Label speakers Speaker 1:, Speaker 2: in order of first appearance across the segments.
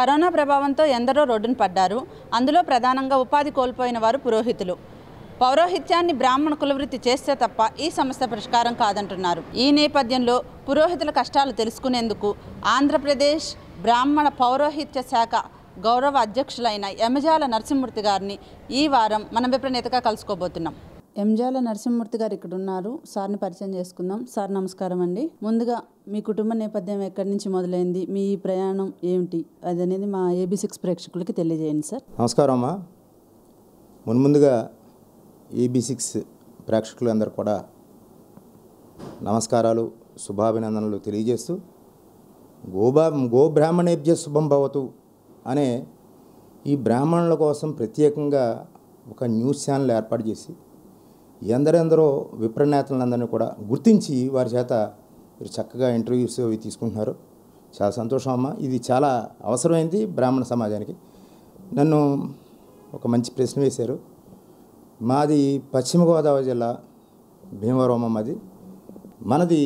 Speaker 1: Corona ప్రభావంతో ఎందరో రోడ్డున పడ్డారు. అందులో ప్రధానంగా ఉపాధి కోల్పోయిన వారు పురోహితులు. పౌరోహిత్యాన్ని బ్రాహ్మణ కులవృత్తి చేస్తే తప్ప ఈ సమస్య పరిష్కారం కాదంటున్నారు. ఈ నేపథ్యంలో పురోహితుల కష్టాలు తెలుసుకునేందుకు ఆంధ్రప్రదేశ్ బ్రాహ్మణ పౌరోహిత్య శాఖ గౌరవ అధ్యక్షులైన ఎంజాల నరసింహమూర్తి గారిని ఈ వారం మన విప్రనేతగా కలుసుకోబోతున్నాం. ఎంజాల నరసింహమూర్తి గారు ఇక్కడ ఉన్నారు. సార్ని పరిచయం చేసుకుందాం. సార్ నమస్కారం అండి. ముందుగా మీ కుటుంబ నేపథ్యం ఎక్కడి నుంచి మొదలైంది, మీ ప్రయాణం ఏమిటి అది అనేది మా AB6 ప్రేక్షకులకి తెలియజేయండి సార్.
Speaker 2: నమస్కారం అమ్మా. ముందుగా AB6 ప్రేక్షకులందరూ కూడా నమస్కారాలు, శుభాభినందనలు తెలియజేస్తూ గోబ్రాహ్మణేభ్య శుభం భవతు అనే ఈ బ్రాహ్మణుల కోసం ప్రత్యేకంగా ఒక న్యూస్ ఛానల్ ఏర్పాటు చేసి ఎందరెందరో విప్రనేతలందరినీ కూడా గుర్తించి వారి చేత మీరు చక్కగా ఇంటర్వ్యూస్ అవి తీసుకుంటున్నారు. చాలా సంతోషం అమ్మ. ఇది చాలా అవసరమైంది బ్రాహ్మణ సమాజానికి. నన్ను ఒక మంచి ప్రశ్న వేశారు. మాది పశ్చిమ గోదావరి జిల్లా భీమవరం అమ్మది. మనది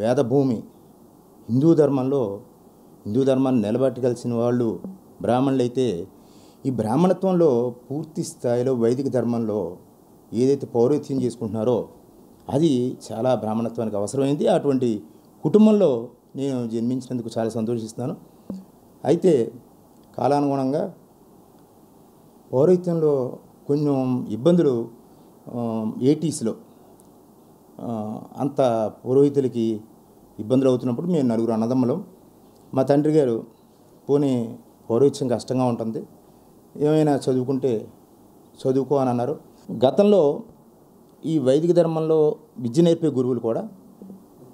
Speaker 2: వేదభూమి. హిందూ ధర్మాన్ని నిలబెట్టగలిసిన వాళ్ళు బ్రాహ్మణులు అయితే, ఈ బ్రాహ్మణత్వంలో పూర్తి స్థాయిలో వైదిక ధర్మంలో ఏదైతే పౌరోహిత్యం చేసుకుంటున్నారో అది చాలా బ్రాహ్మణత్వానికి అవసరమైంది. అటువంటి కుటుంబంలో నేను జన్మించినందుకు చాలా సంతోషిస్తున్నాను. అయితే కాలానుగుణంగా పౌరోహిత్యంలో కొంచెం ఇబ్బందులు 80sలో అంత పురోహితులకి ఇబ్బందులు అవుతున్నప్పుడు మేము 9 అన్నదమ్ములం. మా తండ్రి గారు పోనీ పౌరోహిత్యం కష్టంగా ఉంటుంది, ఏమైనా చదువుకో అని అన్నారు. గతంలో ఈ వైదిక ధర్మంలో విద్య నేర్పే గురువులు కూడా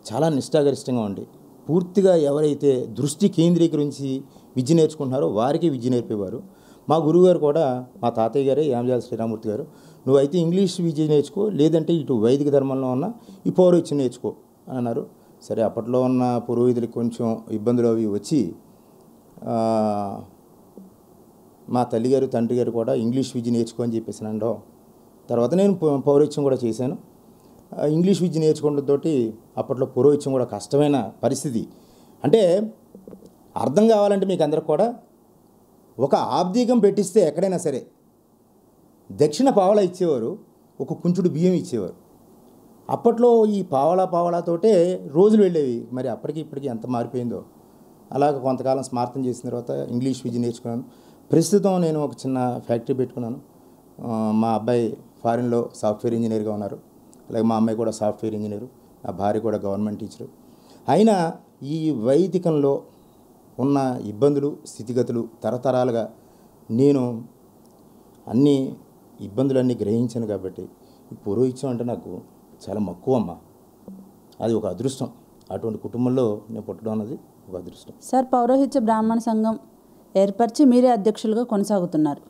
Speaker 2: చాలా నిష్ఠాగరిష్టంగా ఉండి పూర్తిగా ఎవరైతే దృష్టి కేంద్రీకరించి విద్య నేర్చుకుంటున్నారో వారికి విద్య నేర్పేవారు. మా గురువుగారు కూడా, మా తాతయ్య గారే యామజాల శ్రీరామూర్తి గారు, నువ్వైతే ఇంగ్లీష్ విద్య నేర్చుకో, లేదంటే ఇటు వైదిక ధర్మంలో ఉన్న ఈ పౌరోహిత్యం నేర్చుకో అని అన్నారు. సరే, అప్పట్లో ఉన్న పురోహితులకు కొంచెం ఇబ్బందులు అవి వచ్చి మా తల్లిగారు తండ్రి గారు కూడా ఇంగ్లీష్ విద్య నేర్చుకో అని చెప్పేసి అనడం. తర్వాత నేను పౌరోహిత్యం కూడా చేశాను. ఇంగ్లీష్ విద్య నేర్చుకోవడంతో అప్పట్లో పురోహిత్యం కూడా కష్టమైన పరిస్థితి. అంటే అర్థం కావాలంటే మీకు అందరికి కూడా ఒక ఆబ్దీకం పెట్టిస్తే ఎక్కడైనా సరే దక్షిణ పావలా ఇచ్చేవారు, ఒక కుంచుడు బియ్యం ఇచ్చేవారు. అప్పట్లో ఈ పావలాతోటే రోజులు వెళ్ళేవి. మరి అప్పటికి ఇప్పటికి ఎంత మారిపోయిందో. అలాగ కొంతకాలం స్మార్థం చేసిన తర్వాత ఇంగ్లీష్ విద్య నేర్చుకున్నాను. ప్రస్తుతం నేను ఒక చిన్న ఫ్యాక్టరీ పెట్టుకున్నాను. మా అబ్బాయి ఫారిన్లో సాఫ్ట్వేర్ ఇంజనీర్గా ఉన్నారు. అలాగే మా అమ్మాయి కూడా సాఫ్ట్వేర్ ఇంజనీరు, నా భార్య కూడా గవర్నమెంట్ టీచరు. అయినా ఈ వైదికంలో ఉన్న ఇబ్బందులు, స్థితిగతులు తరతరాలుగా నేను అన్ని ఇబ్బందులన్నీ గ్రహించాను. కాబట్టి ఈ పురోహిత్యం అంటే నాకు చాలా మక్కువ అమ్మ. అది ఒక అదృష్టం. అటువంటి కుటుంబంలో నేను పుట్టడం అన్నది ఒక అదృష్టం.
Speaker 1: సార్, పౌరోహిత్య బ్రాహ్మణ సంఘం ఏర్పరిచి మీరే అధ్యక్షులుగా కొనసాగుతున్నారు.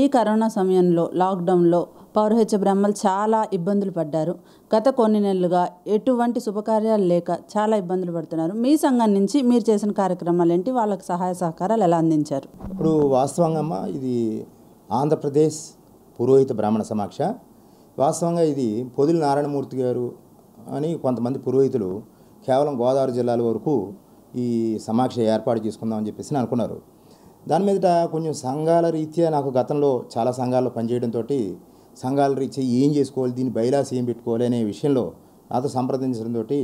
Speaker 1: ఈ కరోనా సమయంలో లాక్డౌన్లో పౌరోహిత్య బ్రాహ్మణులు చాలా ఇబ్బందులు పడ్డారు. గత కొన్ని నెలలుగా ఎటువంటి శుభకార్యాలు లేక చాలా ఇబ్బందులు పడుతున్నారు. మీ సంఘం నుంచి మీరు చేసిన కార్యక్రమాలు ఏంటి, వాళ్ళకి సహాయ సహకారాలు ఎలా అందించారు?
Speaker 2: ఇప్పుడు వాస్తవంగా అమ్మ, ఇది ఆంధ్రప్రదేశ్ పురోహిత బ్రాహ్మణ సమాక్ష. వాస్తవంగా ఇది పొదిలి నారాయణమూర్తి గారు అని కొంతమంది పురోహితులు కేవలం గోదావరి జిల్లాల వరకు ఈ సమాక్ష ఏర్పాటు చేసుకుందామని చెప్పేసి అనుకున్నారు. దాని మీద కొంచెం సంఘాల రీత్యా నాకు గతంలో చాలా సంఘాల్లో పనిచేయడంతో సంఘాల రీత్యా ఏం చేసుకోవాలి, దీన్ని బైలాస్ ఏం పెట్టుకోవాలి అనే విషయంలో నాతో సంప్రదించడంతో,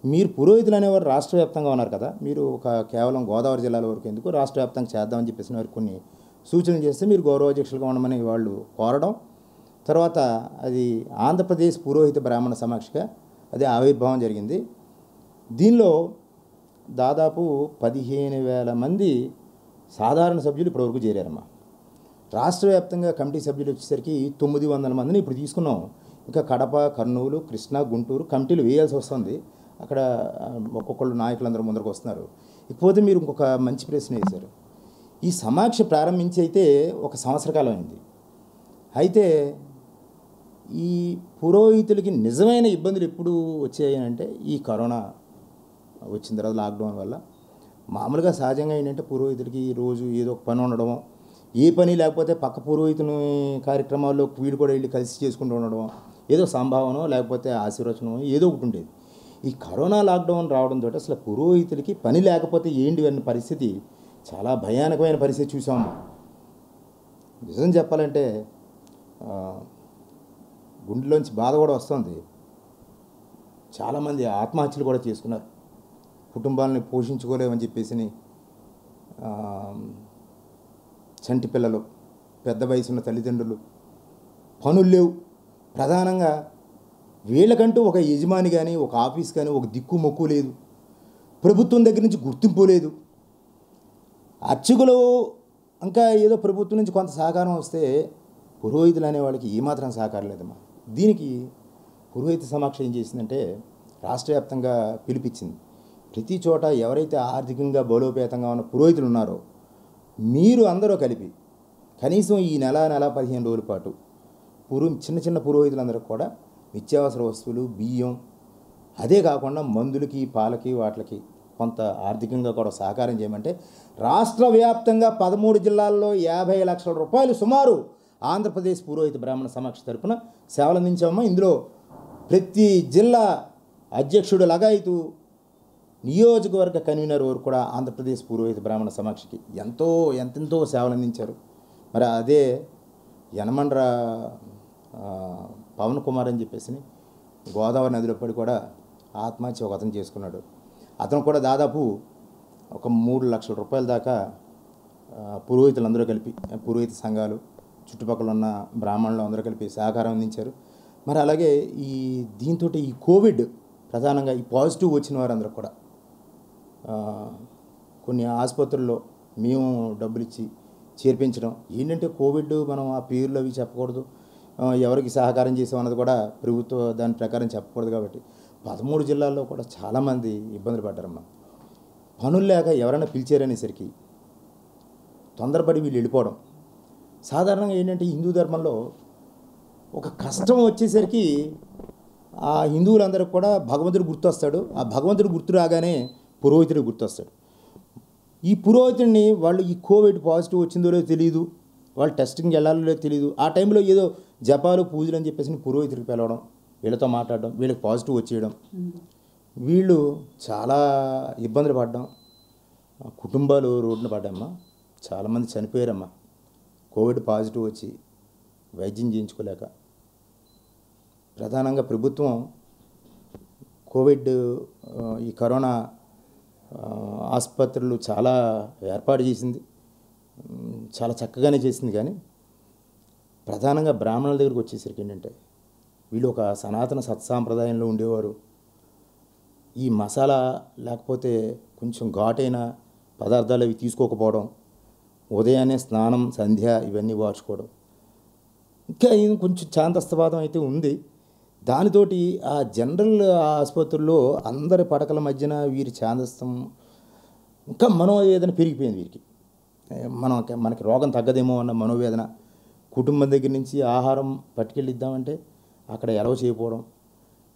Speaker 2: మీరు పురోహితులు అనేవారు రాష్ట్ర వ్యాప్తంగా ఉన్నారు కదా, మీరు కేవలం గోదావరి జిల్లాల వరకు ఎందుకు రాష్ట్ర వ్యాప్తంగా చేద్దామని చెప్పేసి వారికి కొన్ని సూచనలు చేస్తే మీరు గౌరవాధ్యక్షులుగా ఉండమని వాళ్ళు కోరడం. తర్వాత అది ఆంధ్రప్రదేశ్ పురోహిత బ్రాహ్మణ సమాక్షగా అదే ఆవిర్భావం జరిగింది. దీనిలో దాదాపు 15,000 మంది సాధారణ సభ్యులు ఇప్పటివరకు చేరారమ్మా. రాష్ట్ర వ్యాప్తంగా కమిటీ సభ్యులు వచ్చేసరికి 900 మందిని ఇప్పుడు తీసుకున్నాం. ఇంకా కడప, కర్నూలు, కృష్ణా, గుంటూరు కమిటీలు వేయాల్సి వస్తుంది. అక్కడ ఒక్కొక్కళ్ళు నాయకులందరూ ముందరకు వస్తున్నారు. ఇకపోతే మీరు ఇంకొక మంచి ప్రశ్న వేశారు. ఈ సమాక్ష ప్రారంభించి అయితే 1 సంవత్సర కాలం అయింది. అయితే ఈ పురోహితులకి నిజమైన ఇబ్బందులు ఎప్పుడు వచ్చాయి అంటే ఈ కరోనా వచ్చిన తర్వాత లాక్డౌన్ వల్ల. మామూలుగా సహజంగా ఏంటంటే పురోహితుడికి రోజు ఏదో ఒక పని ఉండడం, ఏ పని లేకపోతే పక్క పురోహితుని కార్యక్రమాల్లో వీళ్ళు కూడా వెళ్ళి కలిసి చేసుకుంటూ ఉండడం, ఏదో సంభావన లేకపోతే ఆశీర్వచనం ఏదో ఒకటి ఉండేది. ఈ కరోనా లాక్డౌన్ రావడంతో అసలు పురోహితులకి పని లేకపోతే ఏంటి అన్న పరిస్థితి చాలా భయానకమైన పరిస్థితి చూసాము. నిజం చెప్పాలంటే గుండెలోంచి బాధ కూడా వస్తుంది. చాలామంది ఆత్మహత్యలు కూడా చేసుకున్నారు. కుటుంబాలని పోషించుకోలేమని చెప్పేసి చంటి పిల్లలు, పెద్ద వయసున్న తల్లిదండ్రులు, పనులు లేవు. ప్రధానంగా వీళ్ళకంటూ ఒక యజమాని కానీ, ఒక ఆఫీస్ కానీ, ఒక దిక్కు మొక్కు లేదు. ప్రభుత్వం దగ్గర నుంచి గుర్తింపు లేదు. అర్చకులు ఇంకా ఏదో ప్రభుత్వం నుంచి కొంత సహకారం వస్తే పురోహితులు అనే వాళ్ళకి ఏమాత్రం సహకారం లేదమ్మా. దీనికి పురోహిత సమక్ష ఏం చేసిందంటే రాష్ట్ర వ్యాప్తంగా పిలిపించింది. ప్రతి చోట ఎవరైతే ఆర్థికంగా బలోపేతంగా ఉన్న పురోహితులు ఉన్నారో మీరు అందరూ కలిపి కనీసం ఈ నెల 15 రోజుల పాటు చిన్న చిన్న పురోహితులందరూ కూడా నిత్యావసర వస్తువులు, బియ్యం, అదే కాకుండా మందులకి, పాలకి, వాటికి కొంత ఆర్థికంగా కూడా సహకారం చేయమంటే రాష్ట్ర వ్యాప్తంగా 13 జిల్లాల్లో 50 లక్షల రూపాయలు సుమారు ఆంధ్రప్రదేశ్ పురోహిత బ్రాహ్మణ సమక్ష తరపున సేవలు అందించామమ్మా. ఇందులో ప్రతి జిల్లా అధ్యక్షుడు లగాయితూ నియోజకవర్గ కన్వీనర్ వరకు కూడా ఆంధ్రప్రదేశ్ పురోహిత బ్రాహ్మణ సమక్షకి ఎంతెంతో సేవలు అందించారు. మరి అదే యనమండ్ర పవన్ కుమార్ అని చెప్పేసి గోదావరి నదిలో పడి కూడా ఆత్మహత్య ఒక అతను చేసుకున్నాడు. అతను కూడా దాదాపు ఒక 3 లక్షల రూపాయల దాకా పురోహితులందరూ కలిపి, పురోహిత సంఘాలు, చుట్టుపక్కల ఉన్న బ్రాహ్మణులు అందరూ కలిపి సహకారం అందించారు. మరి అలాగే దీంతో ఈ కోవిడ్ ప్రధానంగా ఈ పాజిటివ్ వచ్చిన వారందరూ కూడా కొన్ని ఆసుపత్రుల్లో మేము డబ్బులు ఇచ్చి చేర్పించడం. ఏంటంటే కోవిడ్ మనం ఆ పేర్లు అవి చెప్పకూడదు, ఎవరికి సహకారం చేసామన్నది కూడా ప్రభుత్వం దాని ప్రకారం చెప్పకూడదు. కాబట్టి 13 జిల్లాల్లో కూడా చాలామంది ఇబ్బందులు పడ్డారమ్మా. పనులు లేక ఎవరైనా పిలిచారనేసరికి తొందరపడి వీళ్ళు వెళ్ళిపోవడం. సాధారణంగా ఏంటంటే హిందూ ధర్మంలో ఒక కష్టం వచ్చేసరికి ఆ హిందువులందరికీ కూడా భగవంతుడు గుర్తొస్తాడు. ఆ భగవంతుడు గుర్తు రాగానే పురోహితుడు గుర్తొస్తాడు. ఈ పురోహితుడిని వాళ్ళు ఈ కోవిడ్ పాజిటివ్ వచ్చిందో లేదో తెలియదు, వాళ్ళు టెస్టింగ్కి వెళ్ళాలో లేదో తెలియదు. ఆ టైంలో ఏదో జపాలు, పూజలు అని చెప్పేసి పురోహితుడికి పిలవడం, వీళ్ళతో మాట్లాడడం, వీళ్ళకి పాజిటివ్ వచ్చేయడం, వీళ్ళు చాలా ఇబ్బందులు పడ్డం, కుటుంబాలు రోడ్డున పడ్డామ్మా. చాలామంది చనిపోయారమ్మా కోవిడ్ పాజిటివ్ వచ్చి వైద్యం చేయించుకోలేక. ప్రధానంగా ప్రభుత్వం కోవిడ్ ఈ కరోనా ఆసుపత్రులు చాలా ఏర్పాటు చేసింది, చాలా చక్కగానే చేసింది. కానీ ప్రధానంగా బ్రాహ్మణుల దగ్గరికి వచ్చేసరికి ఏంటంటే వీళ్ళు ఒక సనాతన సత్సాంప్రదాయంలో ఉండేవారు. ఈ మసాలా లేకపోతే కొంచెం ఘాటైన పదార్థాలు అవి తీసుకోకపోవడం, ఉదయాన్నే స్నానం, సంధ్య ఇవన్నీ వార్చుకోవడం, ఇంకా కొంచెం చాందస్తవాదం అయితే ఉంది. దానితోటి ఆ జనరల్ ఆసుపత్రుల్లో అందరి పడకల మధ్యన వీరి ఛాందస్తం, ఇంకా మనోవేదన పెరిగిపోయింది వీరికి. మనకి రోగం తగ్గదేమో అన్న మనోవేదన. కుటుంబం దగ్గర నుంచి ఆహారం పట్టుకెళ్ళిద్దామంటే అక్కడ ఎలవ చేయకపోవడం,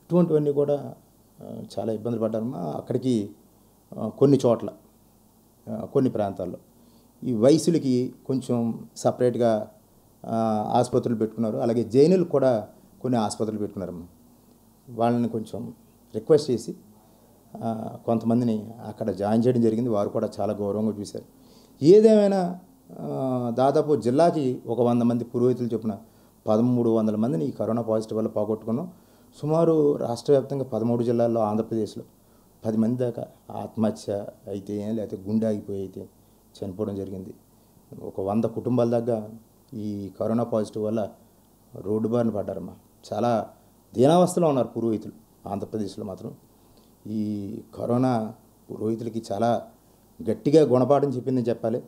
Speaker 2: ఇటువంటివన్నీ కూడా చాలా ఇబ్బందులు పడ్డారమ్మా. అక్కడికి కొన్ని చోట్ల, కొన్ని ప్రాంతాల్లో ఈ వయసులకి కొంచెం సపరేట్గా ఆసుపత్రులు పెట్టుకున్నారు. అలాగే జైనులకు కూడా కొన్ని ఆసుపత్రులు పెట్టుకున్నారమ్మా. వాళ్ళని కొంచెం రిక్వెస్ట్ చేసి కొంతమందిని అక్కడ జాయిన్ చేయడం జరిగింది. వారు కూడా చాలా గౌరవంగా చూశారు. ఏదేమైనా దాదాపు జిల్లాకి ఒక 100 మంది పురోహితులు చొప్పున 1300 మందిని ఈ కరోనా పాజిటివ్ వల్ల పోగొట్టుకున్నాం. సుమారు రాష్ట్ర వ్యాప్తంగా 13 జిల్లాల్లో, ఆంధ్రప్రదేశ్లో 10 మంది దాకా ఆత్మహత్య అయితే లేకపోతే గుండె ఆగిపోయి అయితే చనిపోవడం జరిగింది. ఒక 100 కుటుంబాల దాకా ఈ కరోనా పాజిటివ్ వల్ల రోడ్డు బారిన పడ్డారమ్మా. చాలా దీనావస్థలో ఉన్నారు పురోహితులు ఆంధ్రప్రదేశ్లో మాత్రం. ఈ కరోనా పురోహితులకి చాలా గట్టిగా గుణపాఠం చెప్పిందని చెప్పాలి.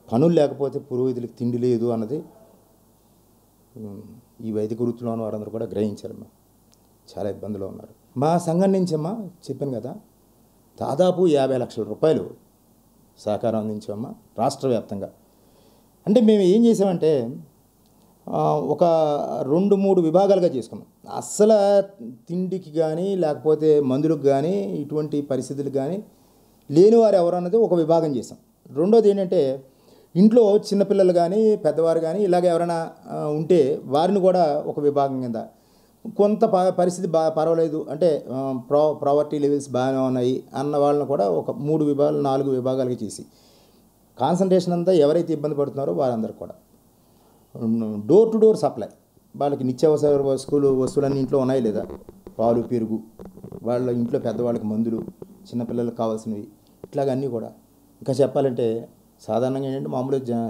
Speaker 2: పనులు లేకపోతే పురోహితులకి తిండి లేదు అన్నది ఈ వైదిక వృత్తిలో ఉన్న వారందరూ కూడా గ్రహించారమ్మా. చాలా ఇబ్బందులో ఉన్నారు. మా సంఘం నుంచి అమ్మా చెప్పాను కదా, దాదాపు 50 లక్షల రూపాయలు సహకారం అందించామమ్మా రాష్ట్ర వ్యాప్తంగా. అంటే మేము ఏం చేసామంటే ఒక 2-3 విభాగాలుగా చేసుకున్నాం. అస్సలు తిండికి కానీ లేకపోతే మందులకు కానీ ఇటువంటి పరిస్థితులకు కానీ లేనివారు ఎవరు అన్నది ఒక విభాగం చేసాం. రెండోది ఏంటంటే ఇంట్లో చిన్నపిల్లలు కానీ పెద్దవారు కానీ ఇలాగ ఎవరైనా ఉంటే వారిని కూడా ఒక విభాగం కింద, కొంత పరిస్థితి పర్వాలేదు అంటే ప్రావర్టీ లెవెల్స్ బాగానే ఉన్నాయి అన్న వాళ్ళని కూడా ఒక 3 విభాగాలు 4 విభాగాలుగా చేసి కాన్సన్ట్రేషన్ అంతా ఎవరైతే ఇబ్బంది పడుతున్నారో వారందరూ కూడా డోర్ టు డోర్ సప్లై, వాళ్ళకి నిత్యావసర వస్తువులన్నీ ఇంట్లో ఉన్నాయి లేదా, పాలు పెరుగు, వాళ్ళ ఇంట్లో పెద్దవాళ్ళకి మందులు, చిన్నపిల్లలకు కావాల్సినవి, ఇట్లాగ అన్నీ కూడా. ఇంకా చెప్పాలంటే సాధారణంగా ఏంటంటే మామూలుగా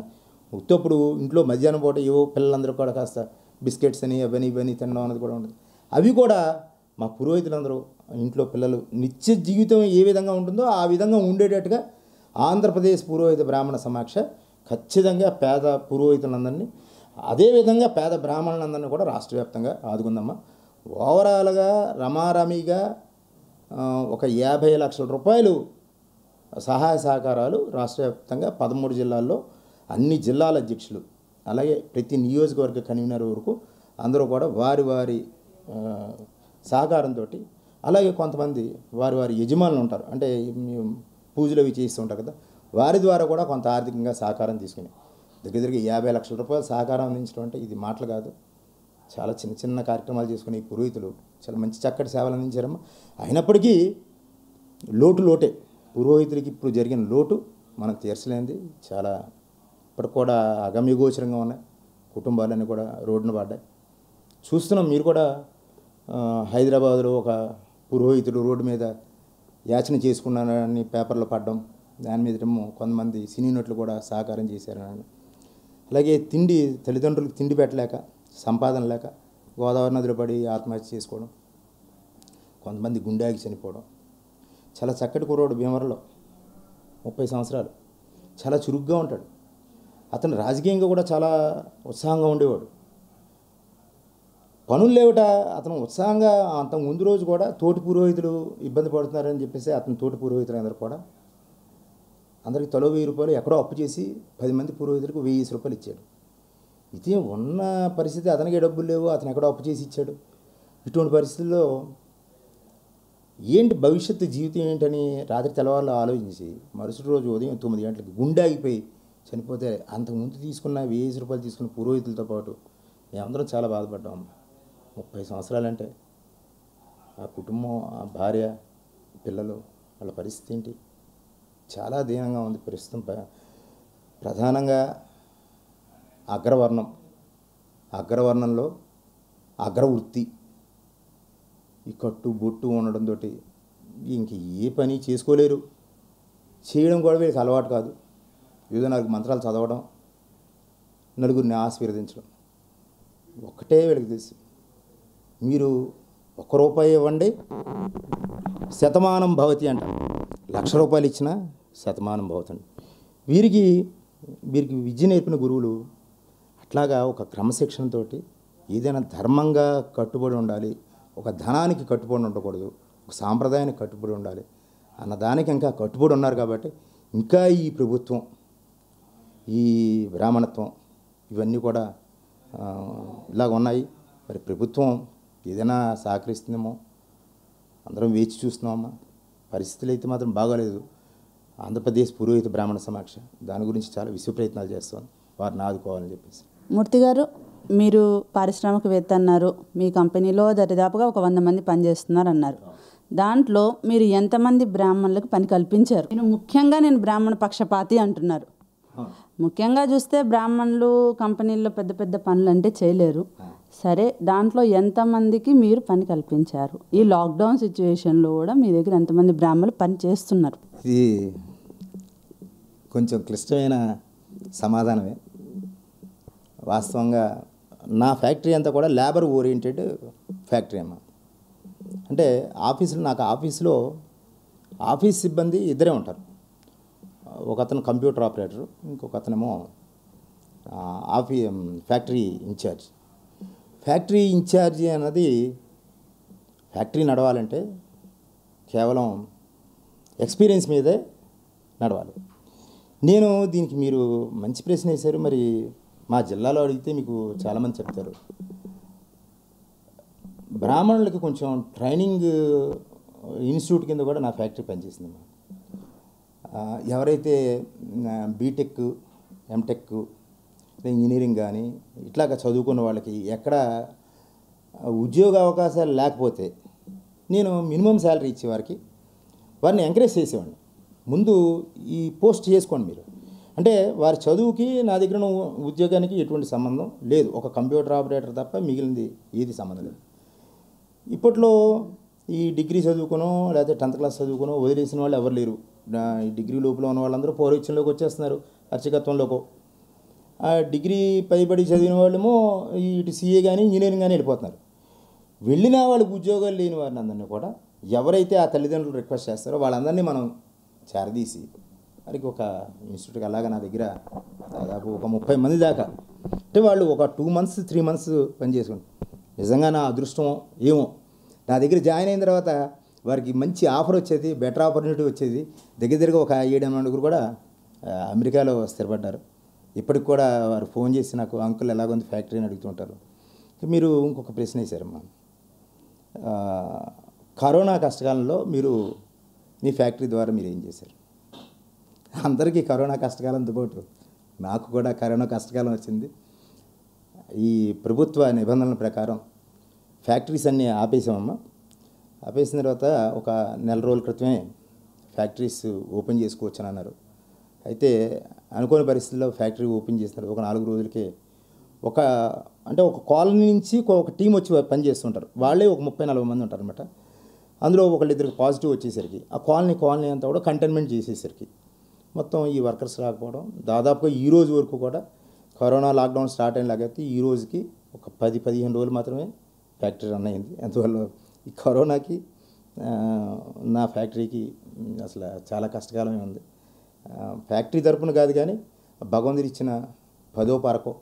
Speaker 2: ఉత్తప్పుడు ఇంట్లో మధ్యాహ్నం పూట ఏవో పిల్లలందరూ కూడా కాస్త బిస్కెట్స్ అని అవన్నీ ఇవన్నీ తినడం అనేది కూడా ఉంటుంది. అవి కూడా మా పురోహితులందరూ ఇంట్లో పిల్లలు నిత్య జీవితం ఏ విధంగా ఉంటుందో ఆ విధంగా ఉండేటట్టుగా ఆంధ్రప్రదేశ్ పురోహిత బ్రాహ్మణ సమాక్ష ఖచ్చితంగా పేద పురోహితులందరినీ, అదేవిధంగా పేద బ్రాహ్మణులందరినీ కూడా రాష్ట్ర వ్యాప్తంగా ఆదుకుందమ్మా. ఓవరాల్గా రమారమిగా ఒక 50 లక్షల రూపాయలు సహాయ సహకారాలు రాష్ట్ర వ్యాప్తంగా 13 జిల్లాల్లో అన్ని జిల్లాల అధ్యక్షులు, అలాగే ప్రతి నియోజకవర్గ కన్వీనర్ వరకు అందరూ కూడా వారి వారి సహకారంతో, అలాగే కొంతమంది వారి వారి యజమానులు ఉంటారు, అంటే పూజలు అవి చేస్తూ ఉంటారు కదా, వారి ద్వారా కూడా కొంత ఆర్థికంగా సహకారం తీసుకుని దగ్గర 50 లక్షల రూపాయలు సహకారం అందించడం అంటే ఇది మాటలు కాదు. చాలా చిన్న చిన్న కార్యక్రమాలు చేసుకుని ఈ పురోహితులు చాలా మంచి చక్కటి సేవలు అందించారమ్మా. అయినప్పటికీ లోటే పురోహితులకి ఇప్పుడు జరిగిన లోటు మనం తీర్చలేనిది. చాలా ఇప్పటికి కూడా అగమ్యగోచరంగా ఉన్నాయి. కుటుంబాలన్నీ కూడా రోడ్డున పడ్డాయి. చూస్తున్నాం, మీరు కూడా హైదరాబాద్లో ఒక పురోహితుడు రోడ్డు మీద యాచన చేసుకున్నారని పేపర్లో పడ్డం, దాని మీద కొంతమంది సినీ నటులు కూడా సహకారం చేశారని. అలాగే తల్లిదండ్రులకు తిండి పెట్టలేక, సంపాదన లేక గోదావరి నదిలో పడి ఆత్మహత్య చేసుకోవడం, కొంతమంది గుండెకి చనిపోవడం. చాలా చక్కటి కుర్రోడు భీమవరంలో 30 సంవత్సరాలు, చాలా చురుగ్గా ఉంటాడు. అతను రాజకీయంగా కూడా చాలా ఉత్సాహంగా ఉండేవాడు. పనులు లేవట అతను ఉత్సాహంగా అంత ముందు రోజు కూడా తోటి పురోహితులు ఇబ్బంది పడుతున్నారని చెప్పేసి అతని తోటి పురోహితులు అందరూ కూడా అందరికి తలో 1000 రూపాయలు ఎక్కడో అప్పు చేసి 10 మంది పురోహితులకు 1000 రూపాయలు ఇచ్చాడు. ఇది ఉన్న పరిస్థితి, అతనికి డబ్బులు లేవు, అతను ఎక్కడో అప్పు చేసి ఇచ్చాడు. ఇటువంటి పరిస్థితుల్లో ఏంటి భవిష్యత్తు జీవితం ఏంటని రాత్రి తెల్లవారులో ఆలోచించి మరుసటి రోజు ఉదయం 9 గంటలకి గుండె ఆగిపోయి చనిపోతే అంతకుముందు తీసుకున్న 1000 రూపాయలు తీసుకున్న పురోహితులతో పాటు మేమందరం చాలా బాధపడ్డాం. 30 సంవత్సరాలంటే ఆ కుటుంబం, ఆ భార్య, పిల్లలు, వాళ్ళ పరిస్థితి ఏంటి? చాలా దీనంగా ఉంది ప్రస్తుతం. ప్రధానంగా అగ్రవర్ణంలో అగ్రవృత్తి, ఈ కట్టు బొట్టు ఉండడంతో ఇంక ఏ పని చేసుకోలేరు. చేయడం కూడా వీళ్ళకి అలవాటు కాదు. ఏదో 4 మంత్రాలు చదవడం, నలుగురిని ఆశీర్వదించడం ఒక్కటే వీళ్ళకి తెలుసు. మీరు 1 రూపాయి ఇవ్వండి శతమానం భవతి అంట. 1,00,000 రూపాయలు ఇచ్చినా శతమానం భవతండి. వీరికి విద్య నేర్పిన గురువులు అట్లాగా ఒక క్రమశిక్షణతో ఏదైనా ధర్మంగా కట్టుబడి ఉండాలి, ఒక ధనానికి కట్టుబడి ఉండకూడదు, ఒక సాంప్రదాయానికి కట్టుబడి ఉండాలి అన్న దానికి ఇంకా కట్టుబడి ఉన్నారు. కాబట్టి ఇంకా ఈ ప్రభుత్వం, ఈ బ్రాహ్మణత్వం ఇవన్నీ కూడా ఇలాగ ఉన్నాయి. మరి ప్రభుత్వం ఏదైనా సహకరిస్తుందేమో అందరం వేచి చూస్తున్నామమ్మా. పరిస్థితులు అయితే మాత్రం బాగాలేదు. ఆంధ్రప్రదేశ్ పురోహిత బ్రాహ్మణ సమాక్ష దాని గురించి చాలా విశ్వ ప్రయత్నాలు చేస్తాం, వారిని ఆదుకోవాలని చెప్పేసి.
Speaker 1: మూర్తి గారు, మీరు పారిశ్రామికవేత్త అన్నారు. మీ కంపెనీలో దరిదాపుగా ఒక 100 మంది పనిచేస్తున్నారు అన్నారు. దాంట్లో మీరు ఎంతమంది బ్రాహ్మణులకు పని కల్పించారు? నేను బ్రాహ్మణ పక్షపాతి అంటున్నారు. ముఖ్యంగా చూస్తే బ్రాహ్మణులు కంపెనీల్లో పెద్ద పెద్ద పనులు అంటే చేయలేరు. సరే, దాంట్లో ఎంతమందికి మీరు పని కల్పించారు? ఈ లాక్డౌన్ సిచ్యువేషన్లో కూడా మీ దగ్గర ఎంతమంది బ్రాహ్మణులు పని చేస్తున్నారు?
Speaker 2: ఇది కొంచెం క్లిష్టమైన సమాధానమే. వాస్తవంగా నా ఫ్యాక్టరీ అంతా కూడా లేబర్ ఓరియంటెడ్ ఫ్యాక్టరీ అమ్మా. అంటే నాకు ఆఫీసులో ఆఫీస్ సిబ్బంది ఇద్దరే ఉంటారు. ఒక అతను కంప్యూటర్ ఆపరేటర్, ఇంకొక అతనేమో ఫ్యాక్టరీ ఇన్ఛార్జ్. ఫ్యాక్టరీ ఇన్ఛార్జి అన్నది ఫ్యాక్టరీ నడవాలంటే కేవలం ఎక్స్పీరియన్స్ మీదే నడవాలి. నేను దీనికి మీరు మంచి ప్రశ్న వేశారు. మరి మా జిల్లాలో అడిగితే మీకు చాలామంది చెప్తారు. బ్రాహ్మణులకి కొంచెం ట్రైనింగ్ ఇన్స్టిట్యూట్ కింద కూడా నా ఫ్యాక్టరీ పనిచేసిందమ్మా. ఎవరైతే బీటెక్, ఎంటెక్, ఇంజనీరింగ్ కానీ ఇట్లాగా చదువుకున్న వాళ్ళకి ఎక్కడ ఉద్యోగ అవకాశాలు లేకపోతే నేను మినిమం శాలరీ ఇచ్చేవారికి వారిని ఎంకరేజ్ చేసేవాడిని. ముందు ఈ పోస్ట్ చేసుకోండి మీరు అంటే వారి చదువుకి నా దగ్గర ఉన్న ఉద్యోగానికి ఎటువంటి సంబంధం లేదు. ఒక కంప్యూటర్ ఆపరేటర్ తప్ప మిగిలింది ఏది సంబంధం లేదు. ఇప్పట్లో ఈ డిగ్రీ చదువుకునో లేకపోతే 10th క్లాస్ చదువుకునో వదిలేసిన వాళ్ళు ఎవరు లేరు. ఈ డిగ్రీ లోపల ఉన్న వాళ్ళందరూ పౌరోహిత్యంలోకి వచ్చేస్తున్నారు, అర్చకత్వంలోకి. ఆ డిగ్రీ పైబడి చదివిన వాళ్ళేమో ఇటు సీఏ కానీ ఇంజనీరింగ్ కానీ వెళ్ళిపోతున్నారు. వెళ్ళిన వాళ్ళకి ఉద్యోగాలు లేని వారిని అందరినీ కూడా ఎవరైతే ఆ తల్లిదండ్రులు రిక్వెస్ట్ చేస్తారో వాళ్ళందరినీ మనం చేరదీసి వారికి ఒక ఇన్స్టిట్యూట్కి అలాగా నా దగ్గర దాదాపు ఒక 30 మంది దాకా, అంటే వాళ్ళు ఒక 2 months 3 months పని చేసుకుంటారు. నిజంగా నా అదృష్టం ఏమో, నా దగ్గర జాయిన్ అయిన తర్వాత వారికి మంచి ఆఫర్ వచ్చేది, బెటర్ ఆపర్చునిటీ వచ్చేది. దగ్గర ఒక 7-8 కూడా అమెరికాలో స్థిరపడ్డారు. ఇప్పటికి కూడా వారు ఫోన్ చేసి నాకు అంకుల్ ఎలాగుంది ఫ్యాక్టరీ అని అడుగుతుంటారు. మీరు ఇంకొక ప్రశ్న వేశారమ్మా, కరోనా కష్టకాలంలో మీరు మీ ఫ్యాక్టరీ ద్వారా మీరు ఏం చేశారు? అందరికీ కరోనా కష్టకాలంతో పాటు నాకు కూడా కరోనా కష్టకాలం వచ్చింది. ఈ ప్రభుత్వ నిబంధనల ప్రకారం ఫ్యాక్టరీస్ అన్నీ ఆపేసామమ్మా. ఆపేసిన తర్వాత ఒక నెల రోజుల క్రితమే ఫ్యాక్టరీస్ ఓపెన్ చేసుకోవచ్చు అని అన్నారు. అయితే అనుకోని పరిస్థితుల్లో ఫ్యాక్టరీ ఓపెన్ చేసినారు. ఒక 4 రోజులకే ఒక కాలనీ నుంచి ఒక టీం వచ్చి పనిచేస్తుంటారు. వాళ్ళే ఒక 30-40 మంది ఉంటారు అనమాట. అందులో ఒకళ్ళిద్దరికి పాజిటివ్ వచ్చేసరికి ఆ కాలనీ అంతా కూడా కంటైన్మెంట్ చేసేసరికి మొత్తం ఈ వర్కర్స్ రాకపోవడం, దాదాపుగా ఈ రోజు వరకు కూడా కరోనా లాక్డౌన్ స్టార్ట్ అయినలాగైతే ఈ రోజుకి ఒక 10-15 రోజులు మాత్రమే ఫ్యాక్టరీ రన్ అయింది. అందువల్ల ఈ కరోనాకి నా ఫ్యాక్టరీకి అసలు చాలా కష్టకాలమే ఉంది. ఫ్యాక్టరీ తరపున కాదు కానీ భగవంతుడు ఇచ్చిన 10వ పరకో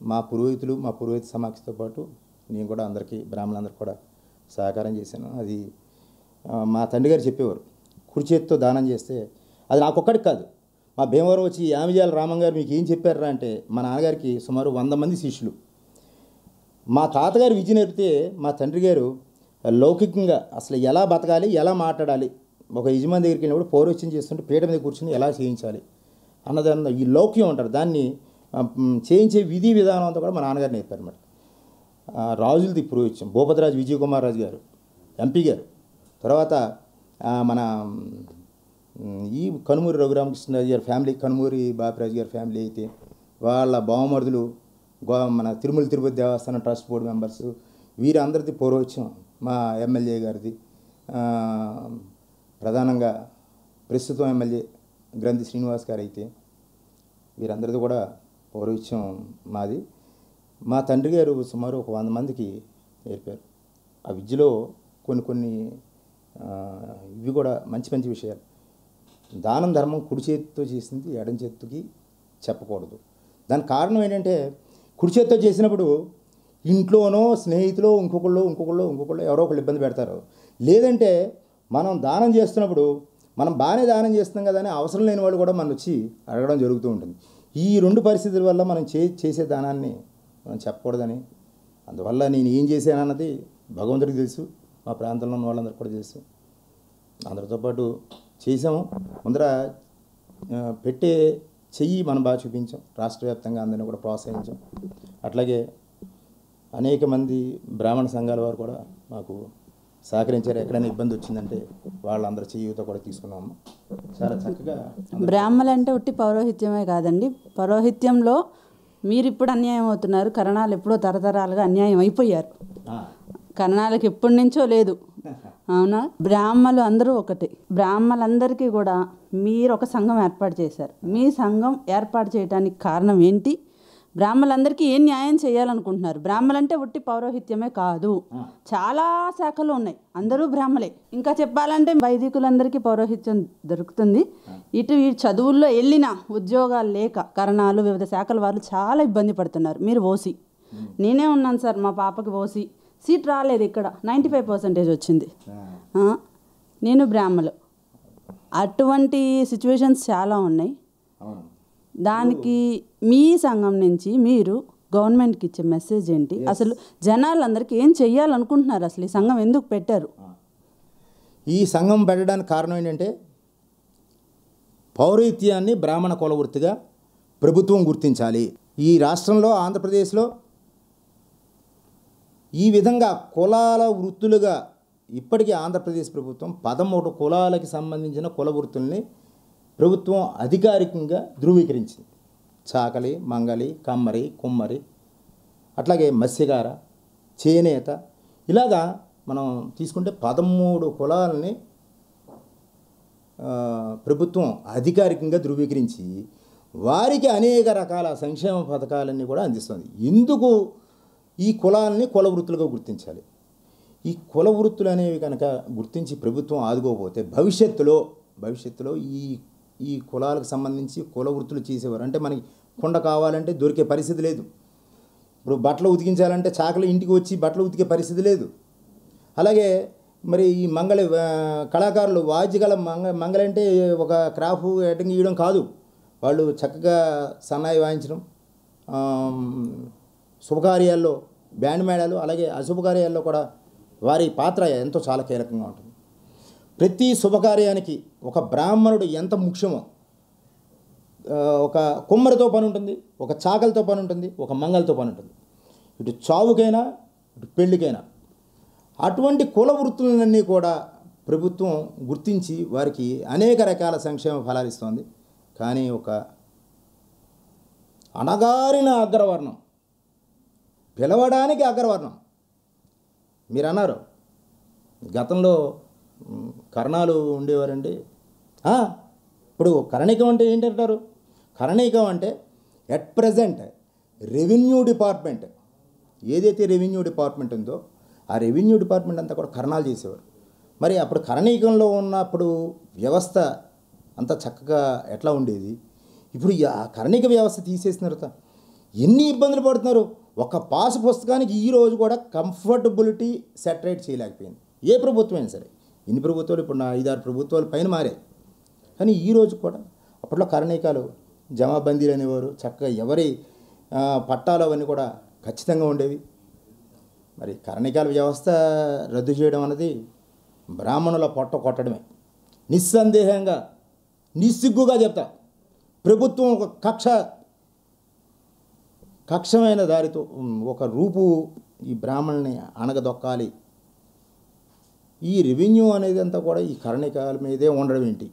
Speaker 2: మా పురోహిత సమాఖ్యతో పాటు నేను కూడా అందరికీ బ్రాహ్మణులందరికీ కూడా సహకారం చేశాను. అది మా తండ్రి గారు చెప్పేవారు, కుడి చేతితో దానం చేస్తే అది నాకొక్కడికి కాదు, మా భీమవరం వచ్చి యామిజాల రామం గారు మీకు ఏం చెప్పారా అంటే, మా నాన్నగారికి సుమారు 100 మంది శిష్యులు. మా తాతగారు విద్య నేర్పితే మా తండ్రి గారు లౌకికంగా అసలు ఎలా బతకాలి, ఎలా మాట్లాడాలి, ఒక యజమాని దగ్గరికి వెళ్ళినప్పుడు పౌరోహిత్యం చేస్తుంటే పీట మీద కూర్చొని ఎలా చేయించాలి అన్నదాన్ని ఈ లౌక్యం అంటారు, దాన్ని చేయించే విధి విధానం అంతా కూడా మా నాన్నగారు నేర్పారన్నమాట. రాజులది పురోహిత్యం భూపతిరాజు విజయకుమార్ రాజు గారు ఎంపీ గారు, తర్వాత మన ఈ కనుమూరి రఘురామకృష్ణరాజు గారి ఫ్యామిలీ, కనుమూరి బాపిరాజు గారి ఫ్యామిలీ అయితే వాళ్ళ బావమరుదులు, మన తిరుపతి దేవస్థానం ట్రస్ట్ బోర్డు మెంబర్స్, వీరందరిది పౌరోహిత్యం. మా ఎమ్మెల్యే గారిది, ప్రధానంగా ప్రస్తుతం ఎమ్మెల్యే గ్రంథి శ్రీనివాస్ గారు అయితే వీరందరిది కూడా పౌరోహిత్యం మాది. మా తండ్రి గారు సుమారు ఒక 100 మందికి నేర్పారు. ఆ విద్యలో కొన్ని ఇవి కూడా మంచి విషయాలు. దానం ధర్మం కుడి చేతితో చేసింది ఎడం చేతికి చెప్పకూడదు. దానికి కారణం ఏంటంటే, కుడి చేతితో చేసినప్పుడు ఇంట్లోనో స్నేహితులు ఇంకొకళ్ళు ఎవరో ఒకళ్ళు ఇబ్బంది పెడతారు. లేదంటే మనం దానం చేస్తున్నప్పుడు మనం బాగానే దానం చేస్తున్నాం కదా అని అవసరం లేని వాళ్ళు కూడా మనం వచ్చి అడగడం జరుగుతూ ఉంటుంది. ఈ 2 పరిస్థితుల వల్ల మనం చేసే దానాన్ని మనం చెప్పకూడదని, అందువల్ల నేను ఏం చేశానన్నది భగవంతుడికి తెలుసు, మా ప్రాంతంలో ఉన్న వాళ్ళందరికీ కూడా తెలుసు. అందరితో పాటు చేసాము. ముందర పెట్టే చెయ్యి మనం బాగా చూపించాం, రాష్ట్ర వ్యాప్తంగా అందరినీ కూడా ప్రోత్సహించాం. అట్లాగే అనేక మంది బ్రాహ్మణ సంఘాల వారు కూడా మాకు సహకరించారు. ఎక్కడైనా ఇబ్బంది వచ్చిందంటే వాళ్ళందరూ చేయూత కూడా తీసుకున్నాము. చాలా చక్కగా.
Speaker 1: బ్రాహ్మణులు అంటే ఉట్టి పౌరోహిత్యమే కాదండి, పౌరోహిత్యంలో మీరు ఇప్పుడు అన్యాయం అవుతున్నారు. కరణాలు ఎప్పుడో తరతరాలుగా అన్యాయం అయిపోయారు. కరణాలకు ఎప్పటి నుంచో లేదు, అవునా? బ్రాహ్మణులు అందరూ ఒకటి. బ్రాహ్మణులందరికీ కూడా మీరు ఒక సంఘం ఏర్పాటు చేశారు. మీ సంఘం ఏర్పాటు చేయడానికి కారణం ఏంటి? బ్రాహ్మణులందరికీ ఏం న్యాయం చేయాలనుకుంటున్నారు? బ్రాహ్మణులు అంటే ఉట్టి పౌరోహిత్యమే కాదు, చాలా శాఖలు ఉన్నాయి, అందరూ బ్రాహ్మలే. ఇంకా చెప్పాలంటే వైదికులందరికీ పౌరోహిత్యం దొరుకుతుంది. ఇటు ఈ చదువుల్లో వెళ్ళిన ఉద్యోగాలు లేక కరణాలు వివిధ శాఖల వాళ్ళు చాలా ఇబ్బంది పడుతున్నారు. మీరు ఓసీ, నేనే ఉన్నాను సార్, మా పాపకి ఓసీ సీట్ రాలేదు, ఇక్కడ 95% వచ్చింది. నేను బ్రాహ్మలు. అటువంటి సిచ్యువేషన్స్ చాలా ఉన్నాయి. దానికి మీ సంఘం నుంచి మీరు గవర్నమెంట్కి ఇచ్చే మెసేజ్ ఏంటి? అసలు జనాలందరికీ ఏం చెయ్యాలనుకుంటున్నారు? అసలు ఈ సంఘం ఎందుకు పెట్టారు?
Speaker 2: ఈ సంఘం పెట్టడానికి కారణం ఏంటంటే, పౌరోహిత్యాన్ని బ్రాహ్మణ కుల వృత్తిగా ప్రభుత్వం గుర్తించాలి. ఈ రాష్ట్రంలో ఆంధ్రప్రదేశ్లో ఈ విధంగా కులాల వృత్తులుగా ఇప్పటికీ ఆంధ్రప్రదేశ్ ప్రభుత్వం 13 కులాలకి సంబంధించిన కుల వృత్తుల్ని ప్రభుత్వం అధికారికంగా ధృవీకరించింది. చాకలి, మంగలి, కమ్మరి, కుమ్మరి, అట్లాగే మత్స్యకార, చేనేత, ఇలాగా మనం తీసుకుంటే 13 కులాలని ప్రభుత్వం అధికారికంగా ధృవీకరించి వారికి అనేక రకాల సంక్షేమ పథకాలన్నీ కూడా అందిస్తుంది. ఎందుకు ఈ కులాలని కుల వృత్తులుగా గుర్తించాలి? ఈ కుల వృత్తులు అనేవి కనుక గుర్తించి ప్రభుత్వం ఆదుకోకపోతే భవిష్యత్తులో ఈ కులాలకు సంబంధించి కుల వృత్తులు చేసేవారు. అంటే మనకి కుండ కావాలంటే దొరికే పరిస్థితి లేదు. ఇప్పుడు బట్టలు ఉతికించాలంటే చాకలి ఇంటికి వచ్చి బట్టలు ఉతికే పరిస్థితి లేదు. అలాగే మరి ఈ మంగళ కళాకారులు వాద్యగల మంగళంటే ఒక క్రాఫ్ ఎటంగి ఇవ్వడం కాదు, వాళ్ళు చక్కగా సన్నాయి వాయించడం, శుభకార్యాల్లో బ్యాండ్ మేళాలు, అలాగే అశుభకార్యాల్లో కూడా వారి పాత్ర ఎంతో చాలా కీలకంగా ఉంటుంది. ప్రతి శుభకార్యానికి ఒక బ్రాహ్మణుడు ఎంత ముఖ్యమో, ఒక కుమ్మరితో పని ఉంటుంది, ఒక చాకలితో పని ఉంటుంది, ఒక మంగళతో పని ఉంటుంది, ఇటు చావుకైనా ఇటు పెళ్ళికైనా. అటువంటి కుల వృత్తులన్నీ కూడా ప్రభుత్వం గుర్తించి వారికి అనేక రకాల సంక్షేమ ఫలాలు ఇస్తుంది. కానీ ఒక అణగారిన అగ్రవర్ణం, పిలవడానికి అగ్రవర్ణం, మీరు అన్నారు గతంలో కరణాలు ఉండేవారండి. ఇప్పుడు కరణికం అంటే ఏంటంటారు? కరణికం అంటే ఎట్ ప్రజెంట్ రెవెన్యూ డిపార్ట్మెంట్, ఏదైతే రెవెన్యూ డిపార్ట్మెంట్ ఉందో ఆ రెవెన్యూ డిపార్ట్మెంట్ అంతా కూడా కరణాలు చేసేవారు. మరి అప్పుడు కరణీకంలో ఉన్నప్పుడు వ్యవస్థ అంతా చక్కగా ఎట్లా ఉండేది? ఇప్పుడు ఆ కరణిక వ్యవస్థ తీసేసిన తర్వాత ఎన్ని ఇబ్బందులు పడుతున్నారు. ఒక పాస్ పుస్తకానికి ఈరోజు కూడా కంఫర్టబిలిటీ సెటరేట్ చేయలేకపోయింది ఏ ప్రభుత్వమైనా సరే. ఎన్ని ప్రభుత్వాలు, ఇప్పుడు 5-6 ప్రభుత్వాలు పైన మారాయి. కానీ ఈరోజు కూడా అప్పట్లో కరణికాలు జమాబందీలు అనేవారు, చక్కగా ఎవరి పట్టాలు అవన్నీ కూడా ఖచ్చితంగా ఉండేవి. మరి కరణికాల వ్యవస్థ రద్దు చేయడం అన్నది బ్రాహ్మణుల పొట్ట కొట్టడమే. నిస్సందేహంగా నిస్సిగ్గుగా చెప్తా, ప్రభుత్వం ఒక కక్షమైన దారితో ఒక రూపు ఈ బ్రాహ్మణుల్ని అణగదొక్కాలి. ఈ రెవెన్యూ అనేది అంతా కూడా ఈ కరణికాల మీదే ఉండడం ఏంటి,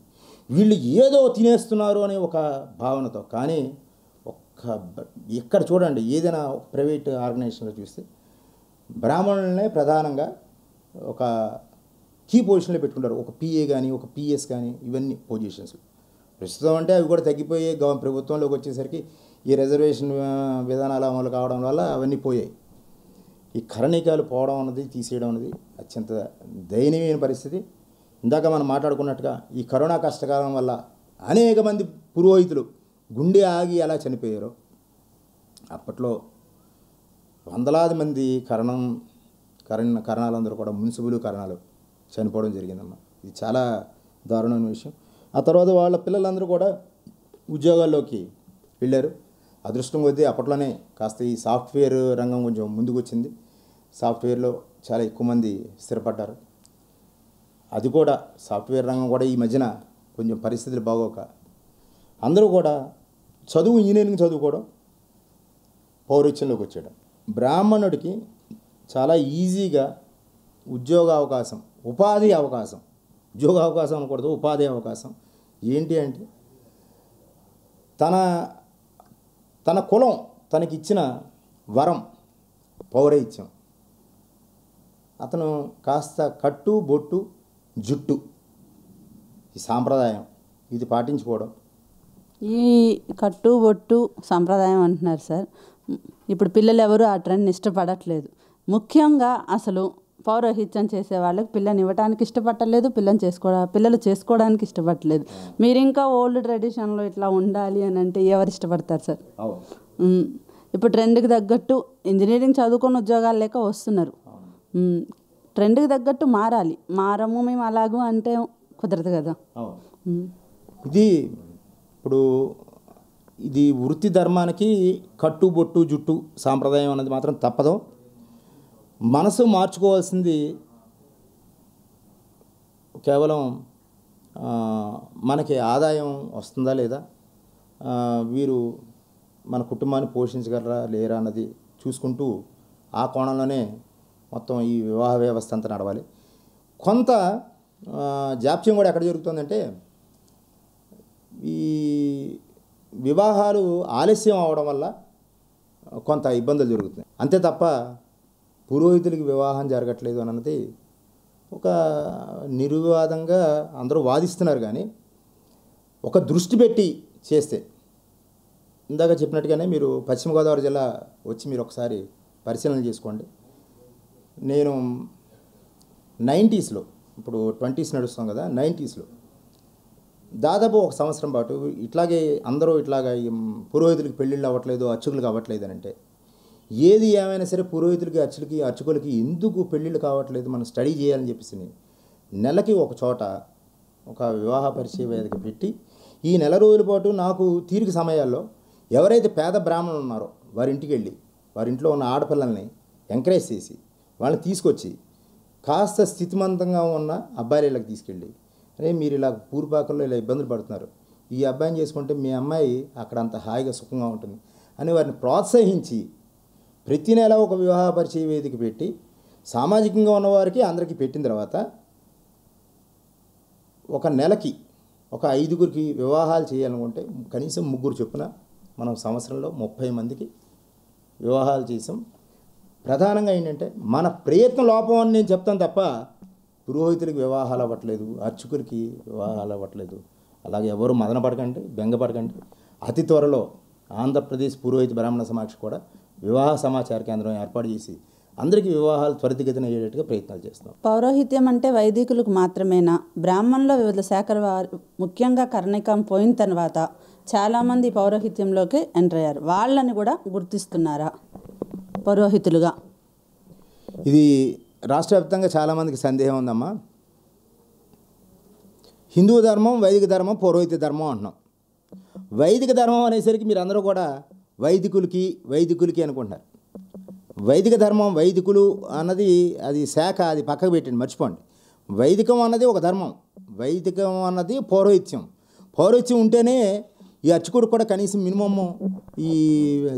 Speaker 2: వీళ్ళు ఏదో తినేస్తున్నారు అనే ఒక భావనతో. కానీ ఇక్కడ చూడండి, ఏదైనా ప్రైవేట్ ఆర్గనైజేషన్లో చూస్తే బ్రాహ్మణులనే ప్రధానంగా ఒక కీ పొజిషన్లో పెట్టుకుంటారు. ఒక పిఏ కానీ, ఒక పిఎస్ కానీ, ఇవన్నీ పొజిషన్స్. ప్రస్తుతం అంటే అవి కూడా తగ్గిపోయి ప్రభుత్వంలోకి వచ్చేసరికి ఈ రిజర్వేషన్ విధానాలు అమలు కావడం వల్ల అవన్నీ పోయాయి. ఈ కరణికాలు పోవడం అన్నది, తీసేయడం అనేది అత్యంత దయనీయమైన పరిస్థితి. ఇందాక మనం మాట్లాడుకున్నట్టుగా ఈ కరోనా కష్టకాలం వల్ల అనేక మంది పురోహితులు గుండె ఆగి ఎలా చనిపోయారో, అప్పట్లో వందలాది మంది కరణాలందరూ కూడా మున్సిపల్ కరణాలు చనిపోవడం జరిగిందమ్మా. ఇది చాలా దారుణమైన విషయం. ఆ తర్వాత వాళ్ళ పిల్లలందరూ కూడా ఉద్యోగాల్లోకి వెళ్ళారు. అదృష్టం కొద్దీ అప్పట్లోనే కాస్త ఈ సాఫ్ట్వేర్ రంగం కొంచెం ముందుకు వచ్చింది. సాఫ్ట్వేర్లో చాలా ఎక్కువ మంది స్థిరపడ్డారు. అది కూడా సాఫ్ట్వేర్ రంగం కూడా ఈ మధ్యన కొంచెం పరిస్థితులు బాగోక అందరూ కూడా ఇంజనీరింగ్ చదువుకోవడం, పౌరోహిత్యంలోకి వచ్చాడు. బ్రాహ్మణుడికి చాలా ఈజీగా ఉద్యోగ అవకాశం అనకూడదు, ఉపాధి అవకాశం ఏంటి అంటే తన కులం తనకిచ్చిన వరం పౌరోహిత్యం. అతను కాస్త కట్టు బొట్టు జుట్టు ఈ సాంప్రదాయం ఇది పాటించుకోవడం.
Speaker 1: ఈ కట్టు బొట్టు సాంప్రదాయం అంటున్నారు సార్. ఇప్పుడు పిల్లలు ఎవరు ఆ ట్రెండ్ని ఇష్టపడట్లేదు. ముఖ్యంగా అసలు పౌరోహిత్యం చేసే వాళ్ళకి పిల్లని ఇవ్వడానికి ఇష్టపడలేదు, పిల్లలు చేసుకోవడానికి ఇష్టపడలేదు. మీరు ఇంకా ఓల్డ్ ట్రెడిషన్లో ఇట్లా ఉండాలి అని అంటే ఎవరు ఇష్టపడతారు సార్? ఇప్పుడు ట్రెండ్కి తగ్గట్టు ఇంజనీరింగ్ చదువుకొని ఉద్యోగాలు లేక వస్తున్నారు. ట్రెండ్కి తగ్గట్టు మారము మేము అలాగూ అంటే కుదరదు కదా.
Speaker 2: ఇది వృత్తి ధర్మానికి కట్టు బొట్టు జుట్టు సాంప్రదాయం అనేది మాత్రం తప్పదు. మనసు మార్చుకోవాల్సింది కేవలం మనకి ఆదాయం వస్తుందా లేదా, వీరు మన కుటుంబాన్ని పోషించగలరా లేరా అన్నది చూసుకుంటూ ఆ కోణంలోనే మొత్తం ఈ వివాహ వ్యవస్థ అంతా నడవాలి. కొంత జాప్యం కూడా ఎక్కడ జరుగుతుందంటే ఈ వివాహాలు ఆలస్యం అవడం వల్ల కొంత ఇబ్బందులు జరుగుతున్నాయి. అంతే తప్ప పురోహితులకి వివాహం జరగట్లేదు అన్నది ఒక నిర్వివాదంగా అందరూ వాదిస్తున్నారు. కానీ ఒక దృష్టి పెట్టి చేస్తే, ఇందాక చెప్పినట్టుగానే మీరు పశ్చిమ గోదావరి జిల్లా వచ్చి మీరు ఒకసారి పరిశీలన చేసుకోండి. నేను 90స్లో, ఇప్పుడు 20s నడుస్తాం కదా, 90స్లో దాదాపు ఒక సంవత్సరం పాటు ఇట్లాగే అందరూ ఇట్లాగా పురోహితులకి పెళ్ళిళ్ళు అవ్వట్లేదు, అర్చకులకు అవ్వట్లేదు అని అంటే, ఏది ఏమైనా సరే పురోహితులకి అర్చకులకి ఎందుకు పెళ్ళిళ్ళు కావట్లేదు మనం స్టడీ చేయాలని చెప్పేసి నెలకి ఒక చోట ఒక వివాహ పరిచయ వేదిక పెట్టి ఈ నెల రోజుల పాటు నాకు తీరిక సమయాల్లో ఎవరైతే పేద బ్రాహ్మణులు ఉన్నారో వారి ఇంటికి వెళ్ళి వారి ఇంట్లో ఉన్న ఆడపిల్లల్ని ఎంకరేజ్ చేసి వాళ్ళని తీసుకొచ్చి కాస్త స్థితిమంతంగా ఉన్న అబ్బాయిలకు తీసుకెళ్ళి, అరే మీరు ఇలా పూర్వపాకంలో ఇలా ఇబ్బందులు పడుతున్నారు, ఈ అబ్బాయిని చేసుకుంటే మీ అమ్మాయి అక్కడ అంత హాయిగా సుఖంగా ఉంటుంది అని వారిని ప్రోత్సహించి ప్రతి నెల ఒక వివాహ పరిచయ వేదిక పెట్టి సామాజికంగా ఉన్నవారికి అందరికీ పెట్టిన తర్వాత ఒక నెలకి ఒక 5గురికి వివాహాలు చేయాలనుకుంటే కనీసం 3 చొప్పున మనం సంవత్సరంలో 30 మందికి వివాహాలు చేసాం. ప్రధానంగా ఏంటంటే మన ప్రయత్న లోపం అని నేను చెప్తాను తప్ప పురోహితులకి వివాహాలు అవ్వట్లేదు, అర్చకులకి వివాహాలు అవ్వట్లేదు. అలాగే ఎవరు మదన పడకండి, బెంగపడకండి. అతి త్వరలో ఆంధ్రప్రదేశ్ పురోహిత బ్రాహ్మణ సమాక్ష కూడా వివాహ సమాచార కేంద్రం ఏర్పాటు చేసి అందరికీ వివాహాలు త్వరితగతిన అయ్యేటట్టుగా ప్రయత్నాలు చేస్తాం.
Speaker 1: పౌరోహిత్యం అంటే వైదికులకు మాత్రమేనా? బ్రాహ్మణుల వివిధ శాఖల వారు ముఖ్యంగా కర్ణికం పోయిన తర్వాత చాలామంది పౌరోహిత్యంలోకి ఎంటర్ అయ్యారు. వాళ్ళని కూడా గుర్తిస్తున్నారా పౌరోహితులుగా?
Speaker 2: ఇది రాష్ట్ర వ్యాప్తంగా చాలామందికి సందేహం ఉందమ్మా. హిందూ ధర్మం, వైదిక ధర్మం, పౌరోహిత ధర్మం అంటున్నాం. వైదిక ధర్మం అనేసరికి మీరు అందరూ కూడా వైదికులకి అనుకుంటున్నారు. వైదిక ధర్మం, వైదికులు అన్నది అది శాఖ, అది పక్కకు పెట్టండి, మర్చిపోండి. వైదికం అన్నది ఒక ధర్మం, వైదికం అన్నది పౌరోహిత్యం. పౌరోహిత్యం ఉంటేనే ఈ అర్చకుడు కూడా కనీసం మినిమమ్ ఈ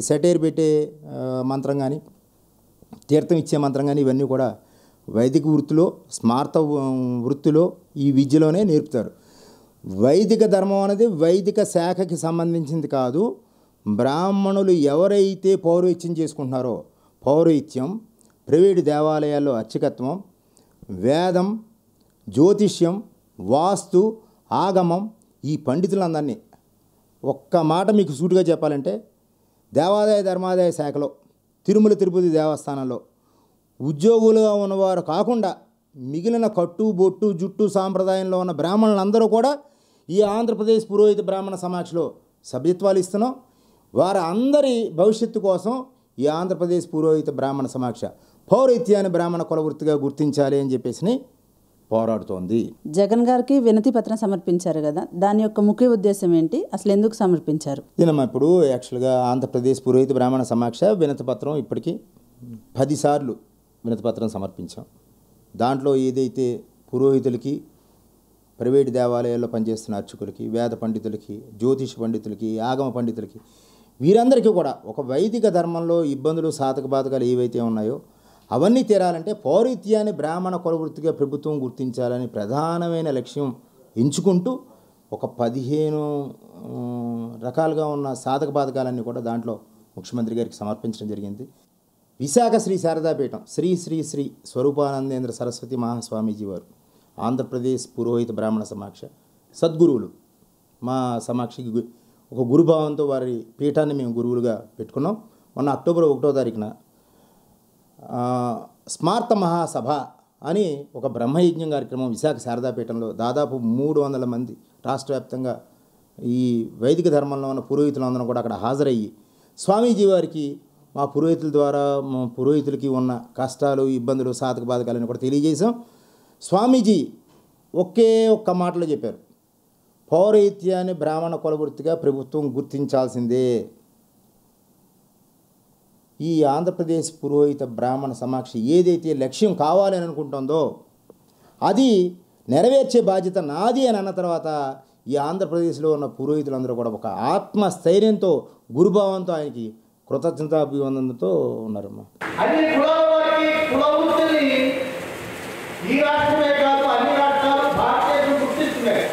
Speaker 2: సెటైర్ పెట్టే మంత్రం కానీ, తీర్థం ఇచ్చే మంత్రం కానీ ఇవన్నీ కూడా వైదిక వృత్తిలో, స్మార్త వృత్తిలో, ఈ విద్యలోనే నేర్పుతారు. వైదిక ధర్మం అనేది వైదిక శాఖకి సంబంధించింది కాదు. బ్రాహ్మణులు ఎవరైతే పౌరోహిత్యం చేసుకుంటున్నారో, పౌరోహిత్యం, ప్రైవేటు దేవాలయాల్లో అర్చకత్వం, వేదం, జ్యోతిష్యం, వాస్తు, ఆగమం, ఈ పండితులందరినీ ఒక్క మాట మీకు సూటిగా చెప్పాలంటే దేవాదాయ ధర్మాదాయ శాఖలో, తిరుమల తిరుపతి దేవస్థానంలో ఉద్యోగులుగా ఉన్నవారు కాకుండా మిగిలిన కట్టు, బొట్టు, జుట్టు సాంప్రదాయంలో ఉన్న బ్రాహ్మణులందరూ కూడా ఈ ఆంధ్రప్రదేశ్ పురోహిత బ్రాహ్మణ సమాక్షలో సభ్యత్వాలు ఇస్తున్నాం. వారి అందరి భవిష్యత్తు కోసం ఈ ఆంధ్రప్రదేశ్ పురోహిత బ్రాహ్మణ సమాక్ష పౌరోహిత్యాన్ని బ్రాహ్మణ కులవృత్తిగా గుర్తించాలి అని చెప్పేసి పోరాడుతోంది.
Speaker 1: జగన్ గారికి వినతి పత్రం సమర్పించారు కదా, దాని యొక్క ముఖ్య ఉద్దేశం ఏంటి, అసలు ఎందుకు సమర్పించారు?
Speaker 2: దీనమ్మా, ఇప్పుడు యాక్చువల్గా ఆంధ్రప్రదేశ్ పురోహిత బ్రాహ్మణ సమాక్ష వినతి పత్రం ఇప్పటికీ 10 సార్లు వినతి పత్రం సమర్పించాం. దాంట్లో ఏదైతే పురోహితులకి, ప్రైవేటు దేవాలయాల్లో పనిచేస్తున్న అర్చకులకి, వేద పండితులకి, జ్యోతిష పండితులకి, ఆగమ పండితులకి, వీరందరికీ కూడా ఒక వైదిక ధర్మంలో ఇబ్బందులు, సాధక బాధకాలు ఏవైతే ఉన్నాయో అవన్నీ తీరాలంటే పౌరోహిత్యాన్ని బ్రాహ్మణ కులవృత్తిగా ప్రభుత్వం గుర్తించాలని ప్రధానమైన లక్ష్యం ఎంచుకుంటూ ఒక 15 రకాలుగా ఉన్న సాధక బాధకాలన్నీ కూడా దాంట్లో ముఖ్యమంత్రి గారికి సమర్పించడం జరిగింది. విశాఖ శ్రీ శారదాపీఠం శ్రీ శ్రీ శ్రీ స్వరూపానందేంద్ర సరస్వతి మహాస్వామీజీ వారు ఆంధ్రప్రదేశ్ పురోహిత బ్రాహ్మణ సమాక్ష సద్గురువులు. మా సమాక్షకి ఒక గురుభావంతో వారి పీఠాన్ని మేము గురువులుగా పెట్టుకున్నాం. మొన్న అక్టోబర్ 1వ తారీఖున స్మార్త మహాసభ అని ఒక బ్రహ్మయజ్ఞం కార్యక్రమం విశాఖ శారదాపీఠంలో దాదాపు 300 మంది రాష్ట్ర వ్యాప్తంగా ఈ వైదిక ధర్మంలో ఉన్న పురోహితులందరూ కూడా అక్కడ హాజరయ్యి స్వామీజీ వారికి మా పురోహితుల ద్వారా మా పురోహితులకి ఉన్న కష్టాలు, ఇబ్బందులు, సాధక బాధకాలను కూడా తెలియజేశాం. స్వామీజీ ఒక్క మాటలో చెప్పారు, పౌరోహిత్యాన్ని బ్రాహ్మణ కులవృత్తిగా ప్రభుత్వం గుర్తించాల్సిందే. ఈ ఆంధ్రప్రదేశ్ పురోహిత బ్రాహ్మణ సమాక్ష ఏదైతే లక్ష్యం కావాలని అనుకుంటుందో అది నెరవేర్చే బాధ్యత నాది అని అన్న తర్వాత ఈ ఆంధ్రప్రదేశ్లో ఉన్న పురోహితులందరూ కూడా ఒక ఆత్మస్థైర్యంతో, గురుభావంతో ఆయనకి కృతజ్ఞతాభివందనతో ఉన్నారమ్మా.
Speaker 3: అన్ని కులాల వారికి కులవృత్తిని ఈ రాష్ట్రమే కాదు అన్ని రాష్ట్రాలు భారతదేశం గుర్తిస్తున్నాయి.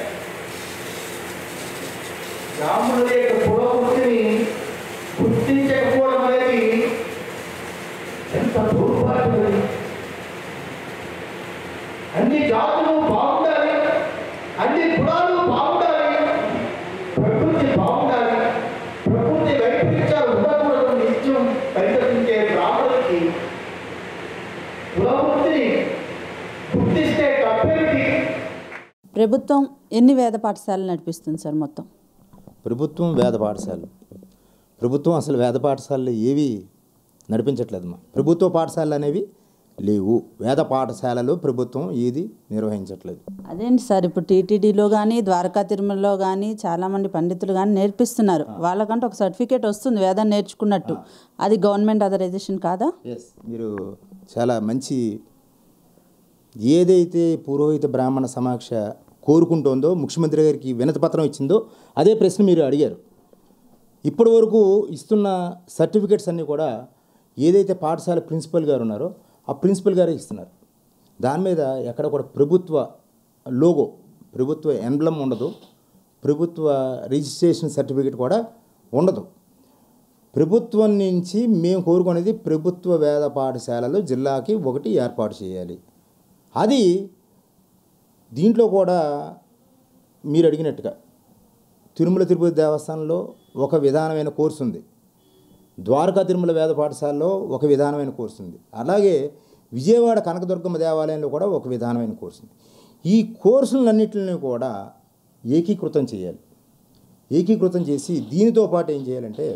Speaker 3: బ్రాహ్మణుల యొక్క కులవృత్తిని గుర్తించకపోవడం అనేది ఎంత దౌర్భాగ్యం. అన్ని జాతులు బాగుండాలి, అన్ని కులాలు బాగుండాలి, ప్రకృతి బాగుండాలి, ప్రకృతి వైపరీత్యాలు ఉండకూడదు నిత్యం పరితపించే బ్రాహ్మణులకి కులవృత్తిని గుర్తిస్తే తప్పేమిటి?
Speaker 1: ప్రభుత్వం ఎన్ని వేద పాఠశాలలు నడిపిస్తుంది సార్ మొత్తం?
Speaker 2: ప్రభుత్వం వేద పాఠశాలలు, ప్రభుత్వం అసలు వేద పాఠశాలలు ఏవి నడిపించట్లేదమ్మా. ప్రభుత్వ పాఠశాలలు అనేవి లేవు. వేద పాఠశాలలు ప్రభుత్వం ఏది నిర్వహించట్లేదు.
Speaker 1: అదేంటి సార్, ఇప్పుడు టీటీడీలో కానీ ద్వారకా తిరుమలలో కానీ చాలామంది పండితులు కానీ నేర్పిస్తున్నారు. వాళ్ళకంటే ఒక సర్టిఫికేట్ వస్తుంది వేదాన్ని నేర్చుకున్నట్టు. అది గవర్నమెంట్ అథరైజేషన్ కాదా?
Speaker 2: ఎస్, మీరు చాలా మంచి, ఏదైతే పురోహిత బ్రాహ్మణ సమాక్ష కోరుకుంటోందో, ముఖ్యమంత్రి గారికి వినతి పత్రం ఇచ్చిందో అదే ప్రశ్న మీరు అడిగారు. ఇప్పటి వరకు ఇస్తున్న సర్టిఫికేట్స్ అన్నీ కూడా ఏదైతే పాఠశాల ప్రిన్సిపల్ గారు ఉన్నారో ఆ ప్రిన్సిపల్ గారే ఇస్తున్నారు. దాని మీద ఎక్కడ కూడా ప్రభుత్వ లోగో, ప్రభుత్వ ఎంబ్లమ్ ఉండదు, ప్రభుత్వ రిజిస్ట్రేషన్ సర్టిఫికేట్ కూడా ఉండదు. ప్రభుత్వం నుంచి మేము కోరుకునేది ప్రభుత్వ వేద పాఠశాలలు జిల్లాకి ఒకటి ఏర్పాటు చేయాలి. అది దీంట్లో కూడా మీరు అడిగినట్టుగా తిరుమల తిరుపతి దేవస్థానంలో ఒక విధానమైన కోర్సు ఉంది, ద్వారకా తిరుమల వేద పాఠశాలలో ఒక విధానమైన కోర్సు ఉంది, అలాగే విజయవాడ కనకదుర్గమ్మ దేవాలయంలో కూడా ఒక విధానమైన కోర్సు ఉంది. ఈ కోర్సులన్నింటినీ కూడా ఏకీకృతం చేయాలి. ఏకీకృతం చేసి దీనితో పాటు ఏం చేయాలంటే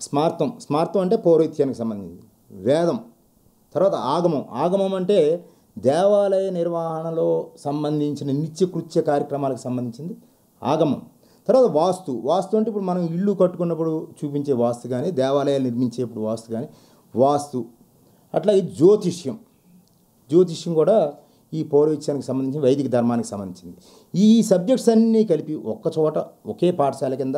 Speaker 2: స్మార్తం అంటే పౌరోహిత్యానికి సంబంధించి వేదం, తర్వాత ఆగమం అంటే దేవాలయ నిర్వహణలో సంబంధించిన నిత్యకృత్య కార్యక్రమాలకు సంబంధించింది ఆగమం. తర్వాత వాస్తు అంటే ఇప్పుడు మనం ఇల్లు కట్టుకున్నప్పుడు చూపించే వాస్తు కానీ, దేవాలయాలు నిర్మించేప్పుడు వాస్తు కానీ వాస్తు. అట్లాగే జ్యోతిష్యం కూడా ఈ పౌరోహిత్యానికి సంబంధించి వైదిక ధర్మానికి సంబంధించింది. ఈ సబ్జెక్ట్స్ అన్నీ కలిపి ఒక్కచోట ఒకే పాఠశాల కింద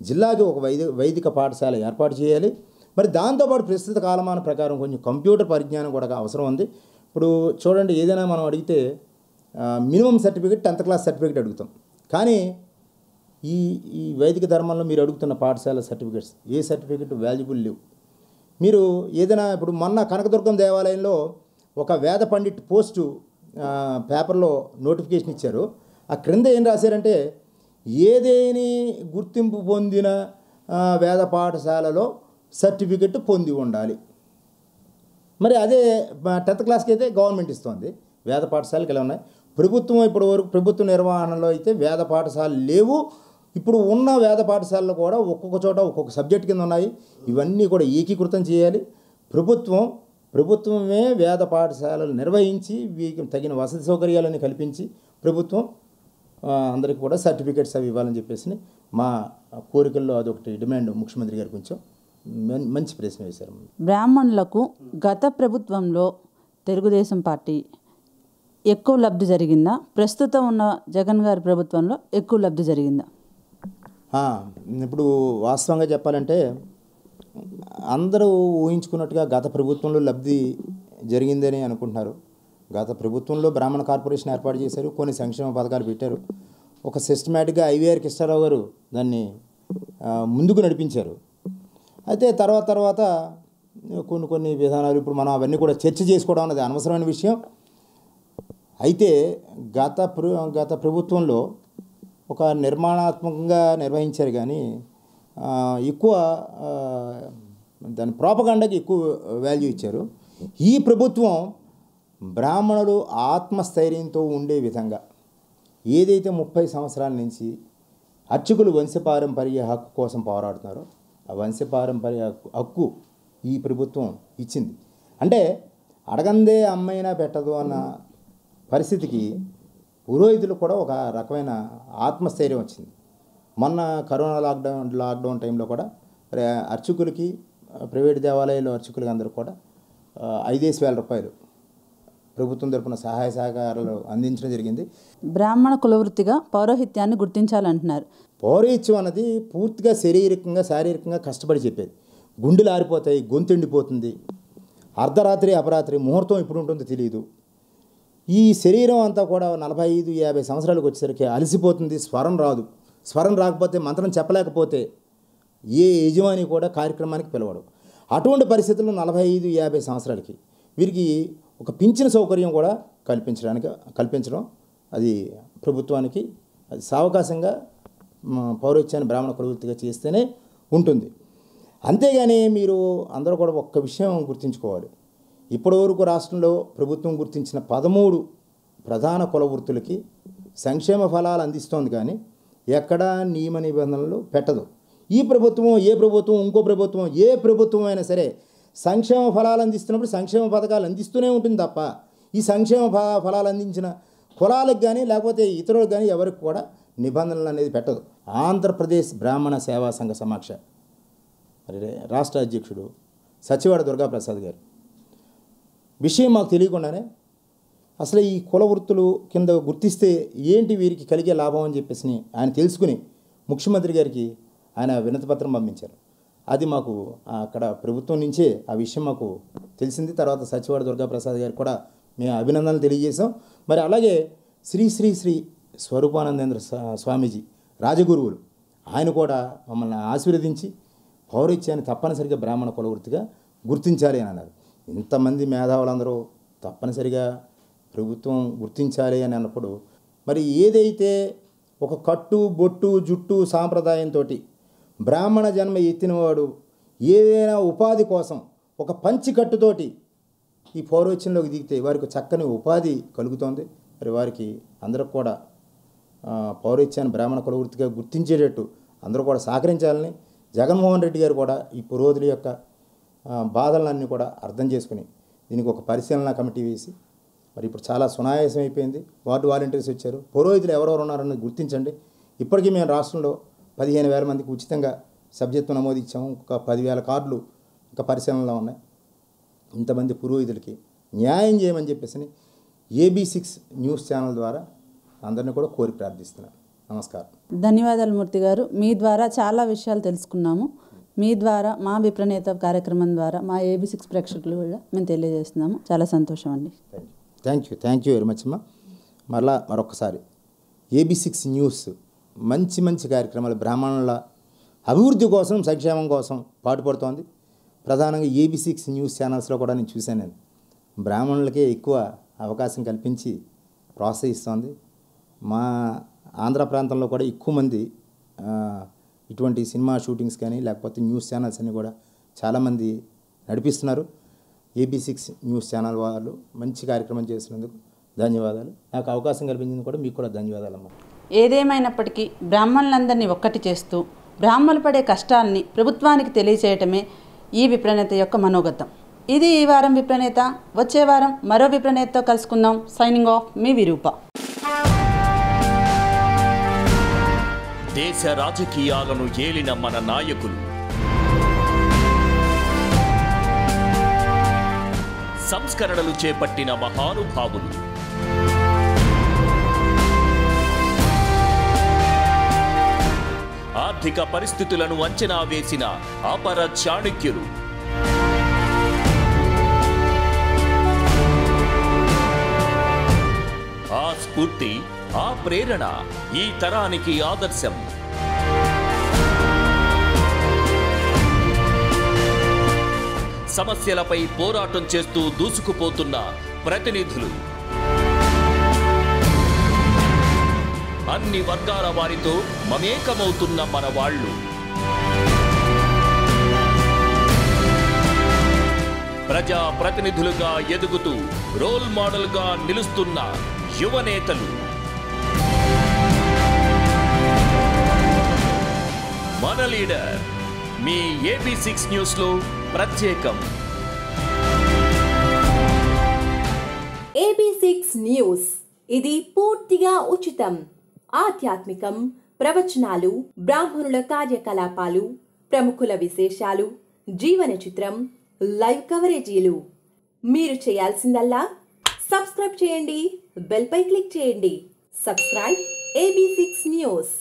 Speaker 2: జిల్లాకి ఒక వైదిక పాఠశాల ఏర్పాటు చేయాలి. మరి దాంతోపాటు ప్రస్తుత కాలమాన ప్రకారం కొంచెం కంప్యూటర్ పరిజ్ఞానం కూడా అవసరం ఉంది. ఇప్పుడు చూడండి, ఏదైనా మనం అడిగితే minimum certificate 10th class certificate అడుగుతాం, కానీ ఈ వైదిక ధర్మంలో మీరు అడుగుతున్న పాఠశాల సర్టిఫికేట్స్ ఏ సర్టిఫికేట్ వాల్యుబుల్ లేవు. మీరు ఏదైనా ఇప్పుడు మొన్న కనకదుర్గం దేవాలయంలో ఒక వేద పండిట్ పోస్టు పేపర్లో నోటిఫికేషన్ ఇచ్చారు. ఆ క్రింద ఏం రాశారంటే, ఏదేని గుర్తింపు పొందిన వేద పాఠశాలలో సర్టిఫికెట్ పొంది ఉండాలి. మరి అదే 10th క్లాస్కి అయితే గవర్నమెంట్ ఇస్తుంది, వేద పాఠశాలకి ఎలా ఉన్నాయి? ప్రభుత్వం ఇప్పటి వరకు ప్రభుత్వ నిర్వహణలో అయితే వేద పాఠశాలలు లేవు. ఇప్పుడు ఉన్న వేద పాఠశాలలు కూడా ఒక్కొక్క చోట ఒక్కొక్క సబ్జెక్ట్ కింద ఉన్నాయి. ఇవన్నీ కూడా ఏకీకృతం చేయాలి. ప్రభుత్వమే వేద పాఠశాలలు నిర్వహించి వీరికి తగిన వసతి సౌకర్యాలను కల్పించి ప్రభుత్వం అందరికీ కూడా సర్టిఫికేట్స్ అవి ఇవ్వాలని చెప్పేసి మా కోరికల్లో అదొకటి డిమాండ్. ముఖ్యమంత్రి గారు కొంచెం మంచి ప్రశ్న వేశారు.
Speaker 1: బ్రాహ్మణులకు గత ప్రభుత్వంలో తెలుగుదేశం పార్టీ ఎక్కువ లబ్ధి జరిగిందా, ప్రస్తుతం ఉన్న జగన్ గారి ప్రభుత్వంలో ఎక్కువ లబ్ధి జరిగిందా?
Speaker 2: ఇప్పుడు వాస్తవంగా చెప్పాలంటే అందరూ ఊహించుకున్నట్టుగా గత ప్రభుత్వంలో లబ్ధి జరిగిందని అనుకుంటున్నారు. గత ప్రభుత్వంలో బ్రాహ్మణ కార్పొరేషన్ ఏర్పాటు చేశారు, కొన్ని సంక్షేమ పథకాలు పెట్టారు. ఒక సిస్టమేటిక్గా ఐవీఆర్ కృష్ణారావు గారు దాన్ని ముందుకు నడిపించారు. అయితే తర్వాత కొన్ని విధానాలు ఇప్పుడు మనం అవన్నీ కూడా చర్చ చేసుకోవడం అనేది అనవసరమైన విషయం. అయితే గత ప్రభుత్వంలో ఒక నిర్మాణాత్మకంగా నిర్వహించారు, కానీ ఎక్కువ దాని ప్రాపగాండాకి ఎక్కువ వాల్యూ ఇచ్చారు. ఈ ప్రభుత్వం బ్రాహ్మణులు ఆత్మస్థైర్యంతో ఉండే విధంగా ఏదైతే 30 సంవత్సరాల నుంచి అర్చకులు వంశపారంపర్య హక్కు కోసం పోరాడుతున్నారో ఆ వంశపారంపర్య హక్కు ఈ ప్రభుత్వం ఇచ్చింది. అంటే అడగందే అమ్మైనా పెట్టదు అన్న పరిస్థితికి పురోహితులు కూడా ఒక రకమైన ఆత్మస్థైర్యం వచ్చింది. మొన్న కరోనా లాక్డౌన్ టైంలో కూడా అర్చకులకి, ప్రైవేట్ దేవాలయాల్లో అర్చకులకి అందరూ కూడా 5,000 రూపాయలు ప్రభుత్వం తరపున సహాయ సహకారాలు అందించడం జరిగింది.
Speaker 1: బ్రాహ్మణ కులవృత్తిగా పౌరోహిత్యాన్ని గుర్తించాలంటున్నారు.
Speaker 2: పౌరోహిత్యం అన్నది పూర్తిగా శారీరకంగా కష్టపడి చెప్పేది. గుండెలు ఆరిపోతాయి, గొంతు ఎండిపోతుంది, అర్ధరాత్రి అపరాత్రి ముహూర్తం ఎప్పుడు ఉంటుందో తెలియదు. ఈ శరీరం అంతా కూడా 45-50 సంవత్సరాలకు వచ్చేసరికి అలసిపోతుంది, స్వరం రాదు, స్వరం రాకపోతే, మంత్రం చెప్పలేకపోతే ఏ యజమాని కూడా కార్యక్రమానికి పిలవడు. అటువంటి పరిస్థితుల్లో 45-50 సంవత్సరాలకి వీరికి ఒక పింఛన్ సౌకర్యం కూడా కల్పించడం అది ప్రభుత్వానికి అది సావకాశంగా పౌరోహిత్యాన్ని బ్రాహ్మణ కులవృత్తిగా చేస్తేనే ఉంటుంది. అంతేగాని మీరు అందరూ కూడా ఒక్క విషయం గుర్తుంచుకోవాలి. ఇప్పటివరకు రాష్ట్రంలో ప్రభుత్వం గుర్తించిన 13 ప్రధాన కుల వృత్తులకి సంక్షేమ ఫలాలు అందిస్తోంది, కానీ ఎక్కడా నియమ నిబంధనలు పెట్టదు. ఈ ప్రభుత్వం ఇంకో ప్రభుత్వం ఏ ప్రభుత్వం అయినా సరే సంక్షేమ ఫలాలు అందిస్తున్నప్పుడు సంక్షేమ పథకాలు అందిస్తూనే ఉంటుంది తప్ప ఈ సంక్షేమ ఫలాలు అందించిన కులాలకు కానీ లేకపోతే ఇతరులకు కానీ ఎవరికి కూడా నిబంధనలు అనేది పెట్టదు. ఆంధ్రప్రదేశ్ బ్రాహ్మణ సేవా సంఘ సమాక్ష మరి రాష్ట్ర అధ్యక్షుడు సచివాడ దుర్గాప్రసాద్ గారు విషయం మాకు తెలియకుండానే అసలు ఈ కుల వృత్తులు కింద గుర్తిస్తే ఏంటి వీరికి కలిగే లాభం అని చెప్పేసి ఆయన తెలుసుకుని ముఖ్యమంత్రి గారికి ఆయన వినతిపత్రం పంపించారు. అది మాకు అక్కడ ప్రభుత్వం నుంచే ఆ విషయం మాకు తెలిసింది. తర్వాత సచివాడ దుర్గాప్రసాద్ గారికి కూడా మేము అభినందనలు తెలియజేసాం. మరి అలాగే శ్రీ శ్రీ శ్రీ స్వరూపానందేంద్ర స్వామీజీ రాజగురువులు ఆయన కూడా మమ్మల్ని ఆశీర్వదించి పౌరోహిత్యాన్ని తప్పనిసరిగా బ్రాహ్మణ కుల వృత్తిగా గుర్తించాలి అని అన్నారు. ఇంతమంది మేధావులందరూ తప్పనిసరిగా ప్రభుత్వం గుర్తించాలి అని అన్నప్పుడు మరి ఏదైతే ఒక కట్టు బొట్టు జుట్టు సాంప్రదాయంతో బ్రాహ్మణ జన్మ ఎత్తినవాడు ఏదైనా ఉపాధి కోసం ఒక పంచి కట్టుతోటి ఈ పౌరోహిత్యంలోకి దిగితే వారికి చక్కని ఉపాధి కలుగుతోంది. మరి వారికి అందరికి కూడా పౌరోహిత్యాన్ని బ్రాహ్మణ కుల వృత్తిగా గుర్తించేటట్టు అందరూ కూడా సహకరించాలని జగన్మోహన్ రెడ్డి గారు కూడా ఈ పురోహితుల యొక్క బాధలన్నీ కూడా అర్థం చేసుకుని దీనికి ఒక పరిశీలన కమిటీ వేసి మరి ఇప్పుడు చాలా సునాయాసం అయిపోయింది. వార్డు వాలంటీర్స్ వచ్చారు, పురోహితులు ఎవరెవరు ఉన్నారన్నది గుర్తించండి. ఇప్పటికీ మేము రాష్ట్రంలో 15,000 మందికి ఉచితంగా సభ్యత్వం నమోదు ఇచ్చాము. ఒక 10,000 కార్డులు ఇంకా పరిశీలనలో ఉన్నాయి. ఇంతమంది పురోహితులకి న్యాయం చేయమని చెప్పేసి AB6 న్యూస్ ఛానల్ ద్వారా అందరినీ కూడా కోరి ప్రార్థిస్తున్నాను. నమస్కారం.
Speaker 1: ధన్యవాదాలు మూర్తి గారు. మీ ద్వారా చాలా విషయాలు తెలుసుకున్నాము. మీ ద్వారా మా విప్రనేత కార్యక్రమం ద్వారా మా AB6 ప్రేక్షకులు కూడా మేము తెలియజేస్తున్నాము. చాలా సంతోషం అండి.
Speaker 2: థ్యాంక్ యూ వెరీ మచ్ అమ్మా. మరొకసారి AB6 న్యూస్ మంచి కార్యక్రమాలు బ్రాహ్మణుల అభివృద్ధి కోసం సంక్షేమం కోసం పాటుపడుతోంది. ప్రధానంగా AB6 న్యూస్ ఛానల్స్లో కూడా నేను చూశాను. నేను బ్రాహ్మణులకే ఎక్కువ అవకాశం కల్పించి ప్రోత్సహిస్తోంది. మా ఆంధ్ర ప్రాంతంలో కూడా ఎక్కువ మంది ఇటువంటి సినిమా షూటింగ్స్ కానీ లేకపోతే న్యూస్ ఛానల్స్ అన్నీ కూడా చాలామంది నడిపిస్తున్నారు. AB6 న్యూస్ ఛానల్ వాళ్ళు మంచి కార్యక్రమం చేసినందుకు ధన్యవాదాలు. నాకు అవకాశం కల్పించింది కూడా మీకు కూడా ధన్యవాదాలమ్మా.
Speaker 1: ఏదేమైనప్పటికీ బ్రాహ్మణులందరినీ ఒక్కటి చేస్తూ బ్రాహ్మణులు పడే కష్టాలని ప్రభుత్వానికి తెలియచేయటమే ఈ విప్రనేత యొక్క మనోగతం. ఇది ఈ వారం విప్రనేత. వచ్చే వారం మరో విప్రనేతతో కలుసుకుందాం. సైనింగ్ ఆఫ్, మీ విరూప.
Speaker 4: దేశ రాజకీయాలను ఏలిన మన నాయకులు, సంస్కరణలు చేపట్టిన మహానుభావులు, ఆర్థిక పరిస్థితులను అంచనా వేసిన అపర చాణక్యులు, ఆ స్ఫూర్తి, ఆ ప్రేరణ ఈ తరానికి ఆదర్శం. సమస్యలపై పోరాటం చేస్తూ దూసుకుపోతున్న ప్రతినిధులు, అన్ని వర్గాల వారితో మమేకమవుతున్న మన వాళ్ళు, ప్రజా ప్రతినిధులుగా ఎదుగుతూ రోల్ మోడల్గా నిలుస్తున్న యువనేతలు, మన లీడర్ మీ AB6 న్యూస్లో ప్రత్యేకం.
Speaker 5: AB6 న్యూస్, ఇది పూర్తిగా ఉచితం. ఆధ్యాత్మికం, ప్రవచనాలు, బ్రాహ్మణుల కార్యకలాపాలు, ప్రముఖుల విశేషాలు, జీవన చిత్రం, లైవ్ కవరేజీలు. మీరు చేయాల్సిందల్లా సబ్స్క్రైబ్ చేయండి, బెల్ పై క్లిక్ చేయండి. Subscribe AB6 news.